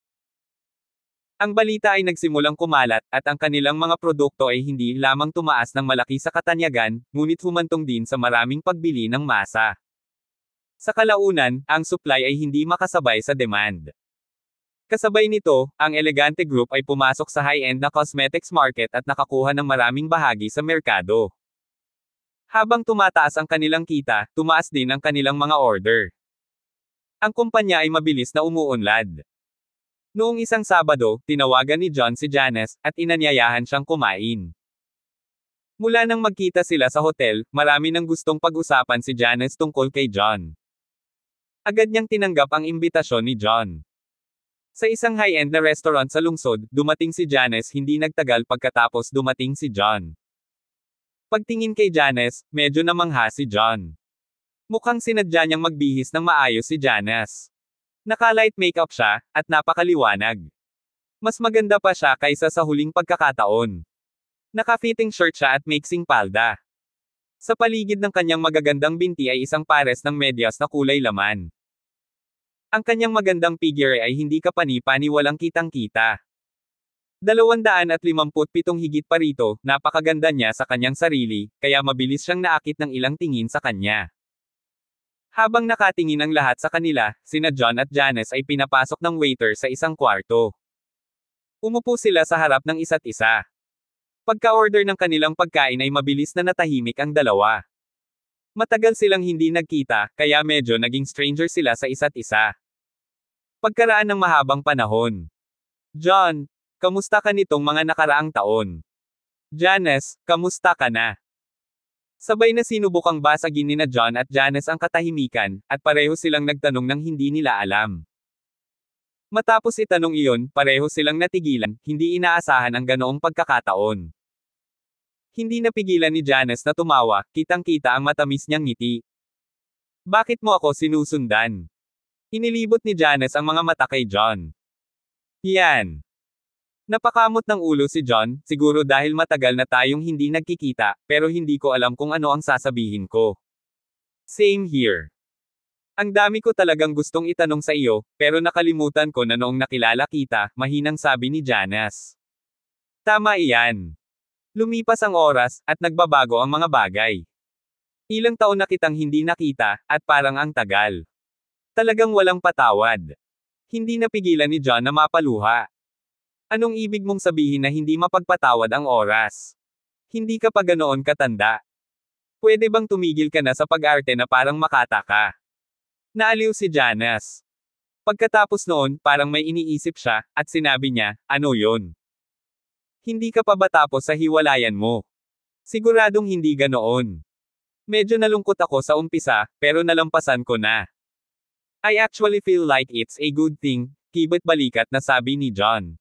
Ang balita ay nagsimulang kumalat, at ang kanilang mga produkto ay hindi lamang tumaas ng malaki sa katanyagan, ngunit humantong din sa maraming pagbili ng masa. Sa kalaunan, ang supply ay hindi makasabay sa demand. Kasabay nito, ang Elegante Group ay pumasok sa high-end na cosmetics market at nakakuha ng maraming bahagi sa merkado. Habang tumataas ang kanilang kita, tumaas din ang kanilang mga order. Ang kumpanya ay mabilis na umuunlad. Noong isang Sabado, tinawagan ni John si Janice, at inanyayahan siyang kumain. Mula nang magkita sila sa hotel, marami nang gustong pag-usapan si Janice tungkol kay John. Agad niyang tinanggap ang imbitasyon ni John. Sa isang high-end na restaurant sa lungsod, dumating si Janice hindi nagtagal pagkatapos dumating si John. Pagtingin kay Janice, medyo namangha si John. Mukhang sinadya niyang magbihis ng maayos si Janice. Naka-light makeup siya, at napakaliwanag. Mas maganda pa siya kaysa sa huling pagkakataon. Naka-fitting shirt siya at mixing palda. Sa paligid ng kanyang magagandang binti ay isang pares ng medyas na kulay laman. Ang kanyang magandang figure ay hindi kapani-paniwalang kitang-kita. 257 higit pa rito, napakaganda niya sa kanyang sarili, kaya mabilis siyang naakit ng ilang tingin sa kanya. Habang nakatingin ang lahat sa kanila, sina John at Janice ay pinapasok ng waiter sa isang kwarto. Umupo sila sa harap ng isa't isa. Pagka-order ng kanilang pagkain ay mabilis na natahimik ang dalawa. Matagal silang hindi nagkita, kaya medyo naging stranger sila sa isa't isa. Pagkaraan ng mahabang panahon. John, kamusta ka nitong mga nakaraang taon? Janice, kamusta ka na? Sabay na sinubukang basagin nina John at Janice ang katahimikan, at pareho silang nagtanong ng hindi nila alam. Matapos itanong iyon, pareho silang natigilan, hindi inaasahan ang ganoong pagkakataon. Hindi napigilan ni Janice na tumawa, kitang-kita ang matamis niyang ngiti. Bakit mo ako sinusundan? Inilibot ni Janice ang mga mata kay John. Yan. Napakamot ng ulo si John, siguro dahil matagal na tayong hindi nagkikita, pero hindi ko alam kung ano ang sasabihin ko. Same here. Ang dami ko talagang gustong itanong sa iyo, pero nakalimutan ko na noong nakilala kita, mahinang sabi ni Janice. Tama iyan. Lumipas ang oras, at nagbabago ang mga bagay. Ilang taon na kitang hindi nakita, at parang ang tagal. Talagang walang patawad. Hindi napigilan ni John na mapaluha. Anong ibig mong sabihin na hindi mapagpatawad ang oras? Hindi ka pa ganoon katanda. Pwede bang tumigil ka na sa pag-arte na parang makata ka? Naaliw si Janice. Pagkatapos noon, parang may iniisip siya, at sinabi niya, ano yon? Hindi ka pa ba tapos sa hiwalayan mo? Siguradong hindi ganoon. Medyo nalungkot ako sa umpisa, pero nalampasan ko na. I actually feel like it's a good thing, kibot balikat na sabi ni John.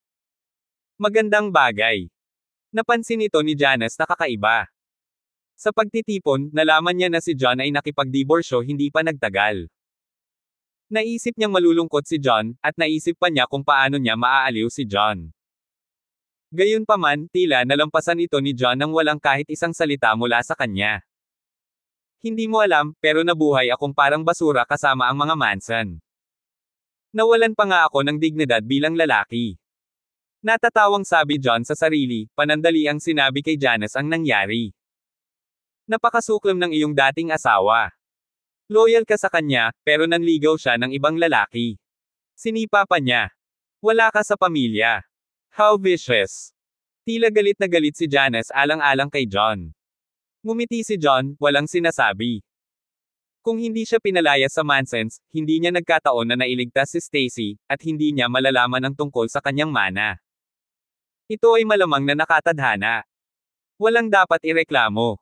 Magandang bagay. Napansin ito ni Janice na kakaiba. Sa pagtitipon, nalaman niya na si John ay nakipagdiborsyo hindi pa nagtagal. Naisip niyang malulungkot si John, at naisip pa niya kung paano niya maaaliw si John. Gayunpaman, tila nalampasan ito ni John nang walang kahit isang salita mula sa kanya. Hindi mo alam, pero nabuhay akong parang basura kasama ang mga Manson. Nawalan pa nga ako ng dignidad bilang lalaki. Natatawang sabi John sa sarili, panandaliang sinabi kay Janice ang nangyari. Napakasuklam ng iyong dating asawa. Loyal ka sa kanya, pero nanligaw siya ng ibang lalaki. Sinipa pa niya. Wala ka sa pamilya. How vicious. Tila galit na galit si Janice alang-alang kay John. Ngumiti si John, walang sinasabi. Kung hindi siya pinalayas sa Mansons, hindi niya nagkataon na nailigtas si Stacy, at hindi niya malalaman ang tungkol sa kanyang mana. Ito ay malamang na nakatadhana. Walang dapat ireklamo.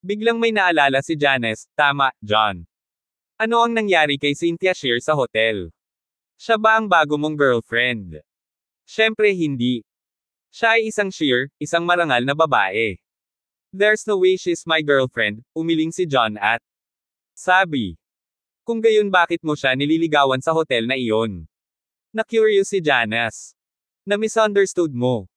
Biglang may naalala si Janice, tama, John. Ano ang nangyari kay Cynthia Shear sa hotel? Siya ba ang bago mong girlfriend? Siyempre hindi. Siya ay isang Shear, isang marangal na babae. There's no way she's my girlfriend, umiling si John at sabi. Kung gayon bakit mo siya nililigawan sa hotel na iyon? Na-curious si Janice. Na-misunderstood mo.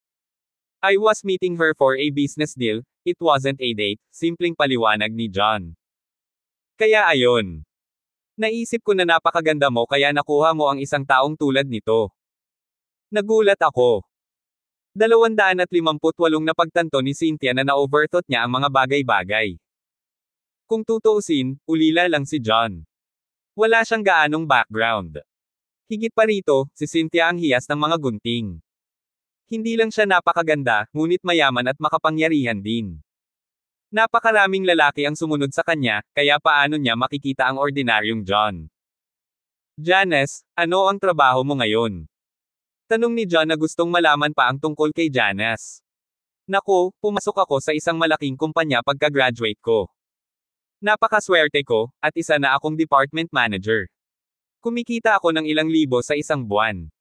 I was meeting her for a business deal, it wasn't a date, simpleng paliwanag ni John. Kaya ayon. Naisip ko na napakaganda mo kaya nakuha mo ang isang taong tulad nito. Nagulat ako. 258 na pagtanto ni Cynthia na na-overthought niya ang mga bagay-bagay. Kung tutuusin, ulila lang si John. Wala siyang gaanong background. Higit pa rito, si Cynthia ang hiyas ng mga gunting. Hindi lang siya napakaganda, ngunit mayaman at makapangyarihan din. Napakaraming lalaki ang sumunod sa kanya, kaya paano niya makikita ang ordinaryong John? Janice, ano ang trabaho mo ngayon? Tanong ni John na gustong malaman pa ang tungkol kay Janice. Nako, pumasok ako sa isang malaking kumpanya pagka-graduate ko. Napakaswerte ko, at isa na akong department manager. Kumikita ako ng ilang libo sa isang buwan.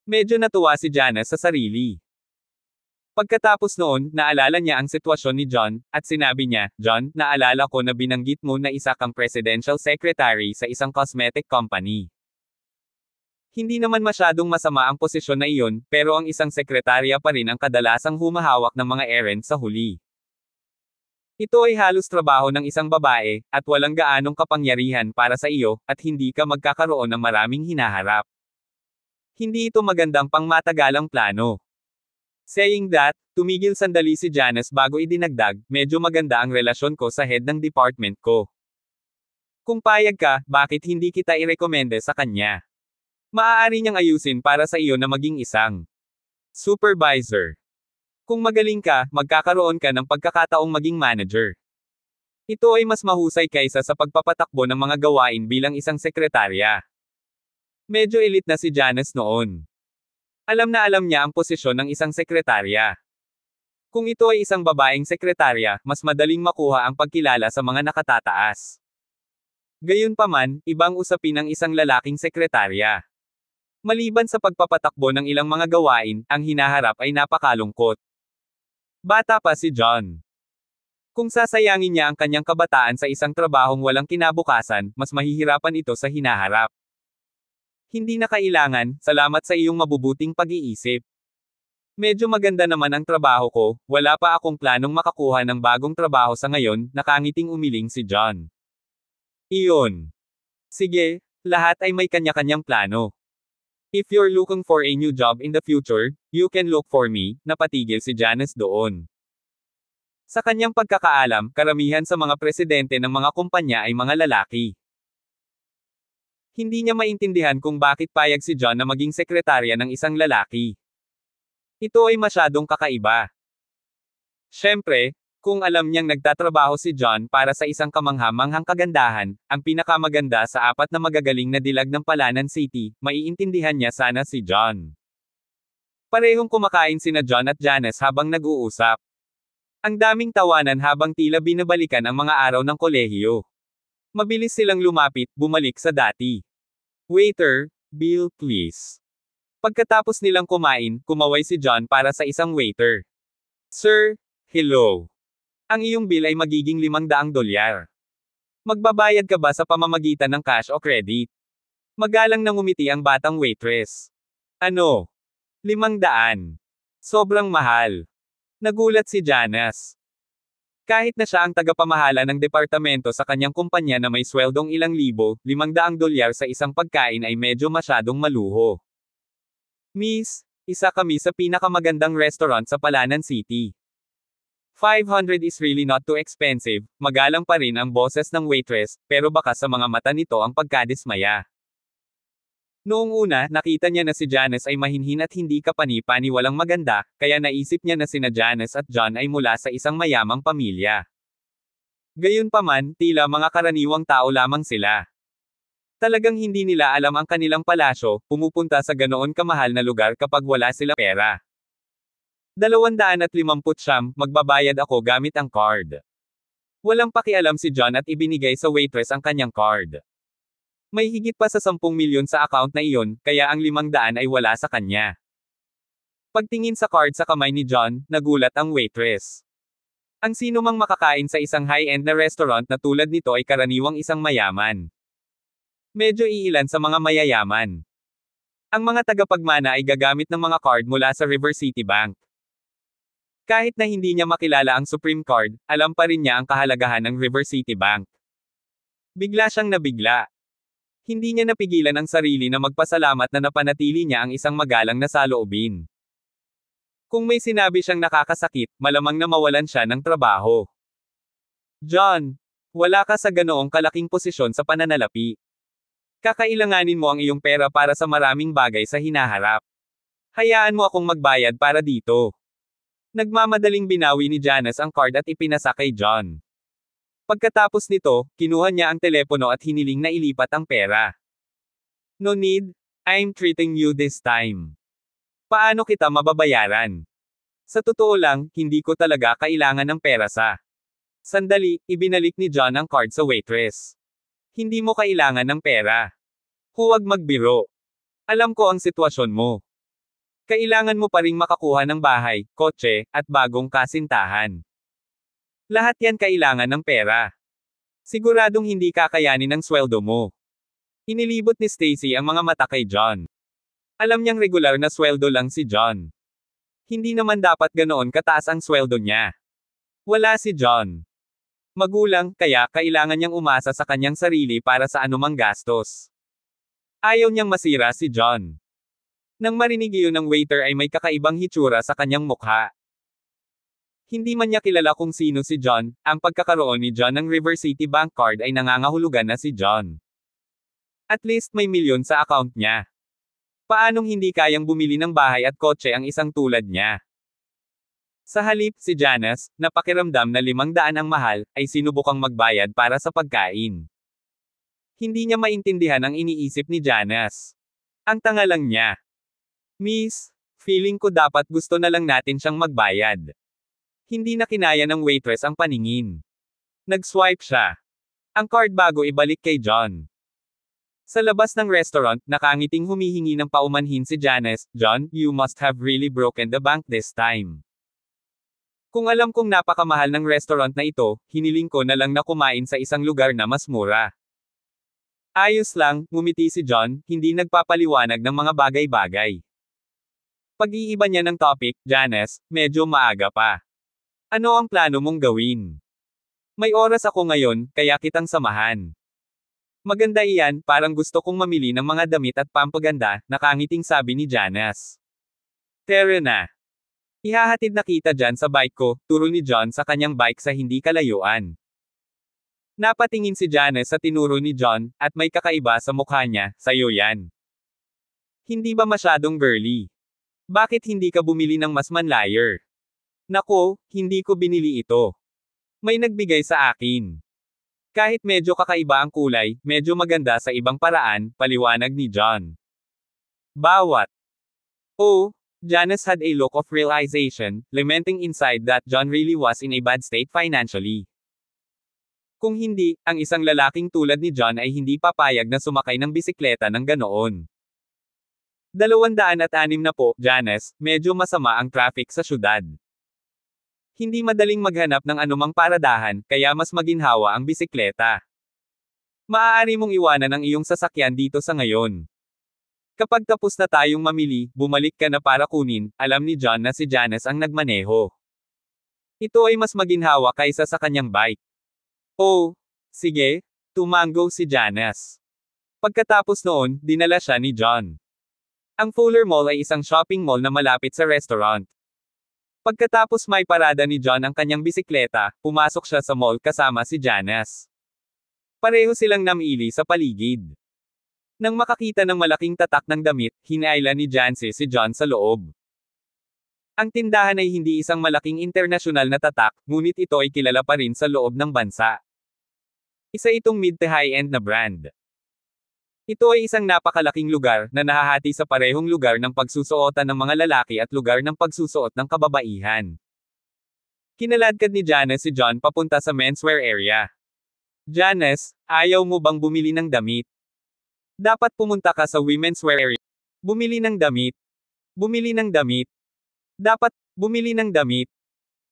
Medyo natuwa si Janice sa sarili. Pagkatapos noon, naalala niya ang sitwasyon ni John, at sinabi niya, John, naalala ko na binanggit mo na isa kang presidential secretary sa isang cosmetic company. Hindi naman masyadong masama ang posisyon na iyon, pero ang isang sekretarya pa rin ang kadalasang humahawak ng mga errands sa huli. Ito ay halos trabaho ng isang babae, at walang gaanong kapangyarihan para sa iyo, at hindi ka magkakaroon ng maraming hinaharap. Hindi ito magandang pangmatagalang plano. Saying that, tumigil sandali si Janice bago idinagdag, medyo maganda ang relasyon ko sa head ng department ko. Kung payag ka, bakit hindi kita irekomende sa kanya? Maaari niyang ayusin para sa iyo na maging isang supervisor. Kung magaling ka, magkakaroon ka ng pagkakataong maging manager. Ito ay mas mahusay kaysa sa pagpapatakbo ng mga gawain bilang isang sekretarya. Medyo elite na si Janice noon. Alam na alam niya ang posisyon ng isang sekretarya. Kung ito ay isang babaeng sekretarya, mas madaling makuha ang pagkilala sa mga nakatataas. Gayunpaman, ibang usapin ang isang lalaking sekretarya. Maliban sa pagpapatakbo ng ilang mga gawain, ang hinaharap ay napakalungkot. Bata pa si John. Kung sasayangin niya ang kanyang kabataan sa isang trabahong walang kinabukasan, mas mahihirapan ito sa hinaharap. Hindi na kailangan, salamat sa iyong mabubuting pag-iisip. Medyo maganda naman ang trabaho ko, wala pa akong planong makakuha ng bagong trabaho sa ngayon, nakangiting umiling si John. Iyon. Sige, lahat ay may kanya-kanyang plano. If you're looking for a new job in the future, you can look for me, napatigil si Janice doon. Sa kanyang pagkakaalam, karamihan sa mga presidente ng mga kumpanya ay mga lalaki. Hindi niya maintindihan kung bakit payag si John na maging sekretarya ng isang lalaki. Ito ay masyadong kakaiba. Siyempre, kung alam niyang nagtatrabaho si John para sa isang kamangha-manghang kagandahan, ang pinakamaganda sa 4 na magagaling na dilag ng Palanan City, maiintindihan niya sana si John. Parehong kumakain sina John at Janice habang nag-uusap. Ang daming tawanan habang tila binabalikan ang mga araw ng kolehiyo. Mabilis silang lumapit, bumalik sa dati. Waiter, bill please. Pagkatapos nilang kumain, kumaway si John para sa isang waiter. Sir, hello. Ang iyong bill ay magiging $500. Magbabayad ka ba sa pamamagitan ng cash o credit? Magalang na ngumiti ang batang waitress. Ano? 500. Sobrang mahal. Nagulat si Janice. Kahit na siya ang tagapamahala ng departamento sa kanyang kumpanya na may sweldong ilang libo, $500 sa isang pagkain ay medyo masyadong maluho. Miss, isa kami sa pinakamagandang restaurant sa Palanan City. 500 is really not too expensive, magalang pa rin ang boses ng waitress, pero baka sa mga mata nito ang pagkadismaya. Noong una, nakita niya na si Janice ay mahinhin at hindi kapani-paniwalang maganda, kaya naisip niya na sina Janice at John ay mula sa isang mayamang pamilya. Gayunpaman, tila mga karaniwang tao lamang sila. Talagang hindi nila alam ang kanilang palasyo, pumupunta sa ganoon kamahal na lugar kapag wala sila pera. 250, magbabayad ako gamit ang card. Walang pakialam si John at ibinigay sa waitress ang kanyang card. May higit pa sa 10 milyon sa account na iyon, kaya ang 500 ay wala sa kanya. Pagtingin sa card sa kamay ni John, nagulat ang waitress. Ang sino mang makakain sa isang high-end na restaurant na tulad nito ay karaniwang isang mayaman. Medyo iilan sa mga mayayaman. Ang mga tagapagmana ay gagamit ng mga card mula sa River City Bank. Kahit na hindi niya makilala ang Supreme Card, alam pa rin niya ang kahalagahan ng River City Bank. Bigla siyang nabigla. Hindi niya napigilan ang sarili na magpasalamat na napanatili niya ang isang magalang na saloobin. Kung may sinabi siyang nakakasakit, malamang na mawalan siya ng trabaho. John, wala ka sa ganoong kalaking posisyon sa pananalapi. Kakailanganin mo ang iyong pera para sa maraming bagay sa hinaharap. Hayaan mo akong magbayad para dito. Nagmamadaling binawi ni Janice ang card at ipinasa kay John. Pagkatapos nito, kinuha niya ang telepono at hiniling na ilipat ang pera. No need, I'm treating you this time. Paano kita mababayaran? Sa totoo lang, hindi ko talaga kailangan ng pera sa. Sandali, ibinalik ni John ang card sa waitress. Hindi mo kailangan ng pera. Huwag magbiro. Alam ko ang sitwasyon mo. Kailangan mo pa ring makakuha ng bahay, kotse, at bagong kasintahan. Lahat yan kailangan ng pera. Siguradong hindi kakayanin ng sweldo mo. Inilibot ni Stacy ang mga mata kay John. Alam niyang regular na sweldo lang si John. Hindi naman dapat ganoon kataas ang sweldo niya. Wala si John. Magulang, kaya kailangan niyang umasa sa kanyang sarili para sa anumang gastos. Ayaw niyang masira si John. Nang marinig iyon ng waiter ay may kakaibang hitsura sa kanyang mukha. Hindi man niya kilala kung sino si John, ang pagkakaroon ni John ng River City Bank card ay nangangahulugan na si John. At least may milyon sa account niya. Paanong hindi kayang bumili ng bahay at kotse ang isang tulad niya? Sa halip, si Janice, na pakiramdam na 500 ang mahal, ay sinubukang magbayad para sa pagkain. Hindi niya maintindihan ang iniisip ni Janice. Ang tanga lang niya. Miss, feeling ko dapat gusto na lang natin siyang magbayad. Hindi na kinaya ng waitress ang paningin. Nag-swipe siya. Ang card bago ibalik kay John. Sa labas ng restaurant, nakangiting humihingi ng paumanhin si Janice. John, you must have really broken the bank this time. Kung alam kong napakamahal ng restaurant na ito, hiniling ko na lang na kumain sa isang lugar na mas mura. Ayos lang, ngumiti si John, hindi nagpapaliwanag ng mga bagay-bagay. Pag-iiba niya ng topic, Janice, medyo maaga pa. Ano ang plano mong gawin? May oras ako ngayon, kaya kitang samahan. Maganda iyan, parang gusto kong mamili ng mga damit at pampaganda, nakangiting sabi ni Janice. Tara na. Ihahatid na kita dyan sa bike ko, turo ni John sa kanyang bike sa hindi kalayuan. Napatingin si Janice sa tinuro ni John, at may kakaiba sa mukha niya, sayo yan. Hindi ba masyadong girly? Bakit hindi ka bumili ng mas manlayer? Nako, hindi ko binili ito. May nagbigay sa akin. Kahit medyo kakaiba ang kulay, medyo maganda sa ibang paraan, paliwanag ni John. Bawat. Oh, Janice had a look of realization, lamenting inside that John really was in a bad state financially. Kung hindi, ang isang lalaking tulad ni John ay hindi papayag na sumakay ng bisikleta ng ganoon. 206, Janice, medyo masama ang traffic sa syudad. Hindi madaling maghanap ng anumang paradahan, kaya mas maginhawa ang bisikleta. Maaari mong iwanan ang iyong sasakyan dito sa ngayon. Kapag tapos na tayong mamili, bumalik ka na para kunin, alam ni John na si Janice ang nagmaneho. Ito ay mas maginhawa kaysa sa kanyang bike. Oh, sige, tumango si Janice. Pagkatapos noon, dinala siya ni John. Ang Fuller Mall ay isang shopping mall na malapit sa restaurant. Pagkatapos may parada ni John ang kanyang bisikleta, pumasok siya sa mall kasama si Janice. Pareho silang namili sa paligid. Nang makakita ng malaking tatak ng damit, hinaila ni Janice si John sa loob. Ang tindahan ay hindi isang malaking internasyonal na tatak, ngunit ito ay kilala pa rin sa loob ng bansa. Isa itong mid to high-end na brand. Ito ay isang napakalaking lugar na nahahati sa parehong lugar ng pagsusuotan ng mga lalaki at lugar ng pagsusuot ng kababaihan. Kinaladkad ni Janice si John papunta sa menswear area. Janice, ayaw mo bang bumili ng damit? Dapat pumunta ka sa women's wear area. Bumili ng damit. Bumili ng damit. Dapat, bumili ng damit.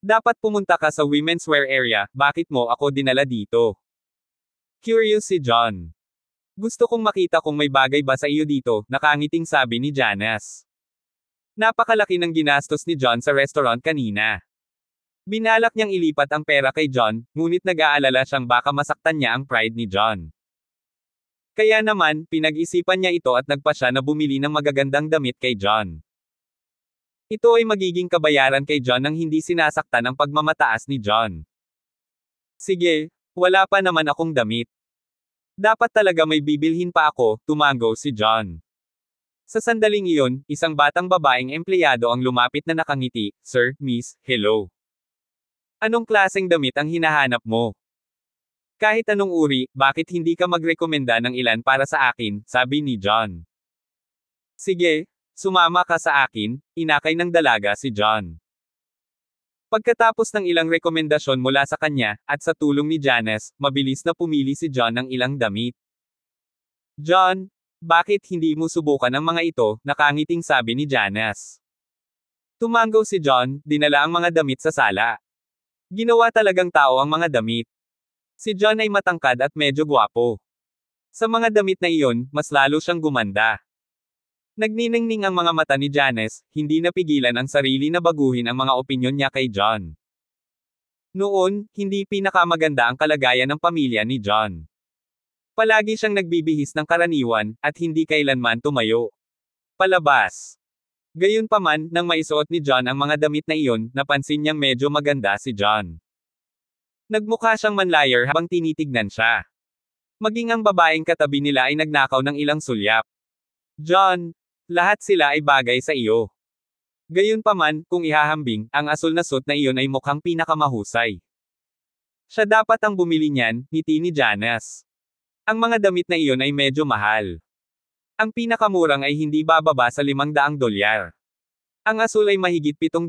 Dapat pumunta ka sa women's wear area, bakit mo ako dinala dito? Curious si John. Gusto kong makita kung may bagay ba sa iyo dito, nakangiting sabi ni Janice. Napakalaki ng ginastos ni John sa restaurant kanina. Binalak niyang ilipat ang pera kay John, ngunit nag-aalala siyang baka masaktan niya ang pride ni John. Kaya naman, pinag-isipan niya ito at nagpa siya na bumili ng magagandang damit kay John. Ito ay magiging kabayaran kay John nang hindi sinasaktan ang pagmamataas ni John. Sige, wala pa naman akong damit. Dapat talaga may bibilhin pa ako, tumango si John. Sa sandaling iyon, isang batang babaeng empleyado ang lumapit na nakangiti, Sir, Miss, hello. Anong klaseng damit ang hinahanap mo? Kahit anong uri, bakit hindi ka magrekomenda ng ilan para sa akin, sabi ni John. Sige, sumama ka sa akin, inakay ng dalaga si John. Pagkatapos ng ilang rekomendasyon mula sa kanya, at sa tulong ni Janice, mabilis na pumili si John ng ilang damit. John, bakit hindi mo subukan ang mga ito, nakangiting sabi ni Janice. Tumango si John, dinala ang mga damit sa sala. Ginawa talagang tao ang mga damit. Si John ay matangkad at medyo gwapo. Sa mga damit na iyon, mas lalo siyang gumanda. Nagniningning ang mga mata ni Janice, hindi napigilan ang sarili na baguhin ang mga opinyon niya kay John. Noon, hindi pinakamaganda ang kalagayan ng pamilya ni John. Palagi siyang nagbibihis ng karaniwan, at hindi kailanman tumayo. Palabas. Gayunpaman, nang maisuot ni John ang mga damit na iyon, napansin niyang medyo maganda si John. Nagmukha siyang manlayer habang tinitignan siya. Maging ang babaeng katabi nila ay nagnakaw ng ilang sulyap. John, lahat sila ay bagay sa iyo. Gayunpaman, kung ihahambing, ang asul na suit na iyon ay mukhang pinakamahusay. Siya dapat ang bumili niyan, ngiti ni Janice. Ang mga damit na iyon ay medyo mahal. Ang pinakamurang ay hindi bababa sa $500. Ang asul ay mahigit $700.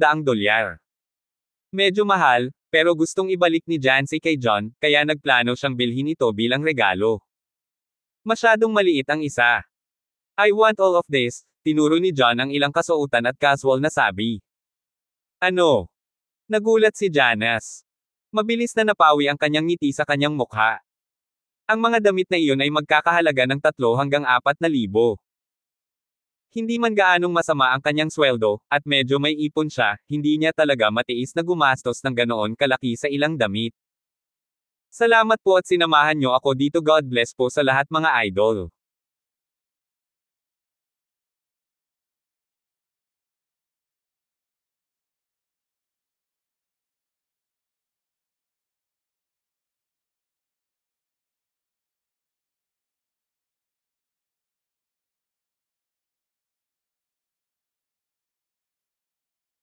Medyo mahal, pero gustong ibalik ni Janice kay John, kaya nagplano siyang bilhin ito bilang regalo. Masyadong maliit ang isa. I want all of this, tinuro ni John ang ilang kasuotan at casual na sabi. Ano? Nagulat si Janice. Mabilis na napawi ang kanyang ngiti sa kanyang mukha. Ang mga damit na iyon ay magkakahalaga ng 3 hanggang 4,000. Hindi man gaanong masama ang kanyang sweldo, at medyo may ipon siya, hindi niya talaga matiis na gumastos ng ganoon kalaki sa ilang damit. Salamat po at sinamahan niyo ako dito. God bless po sa lahat mga idol.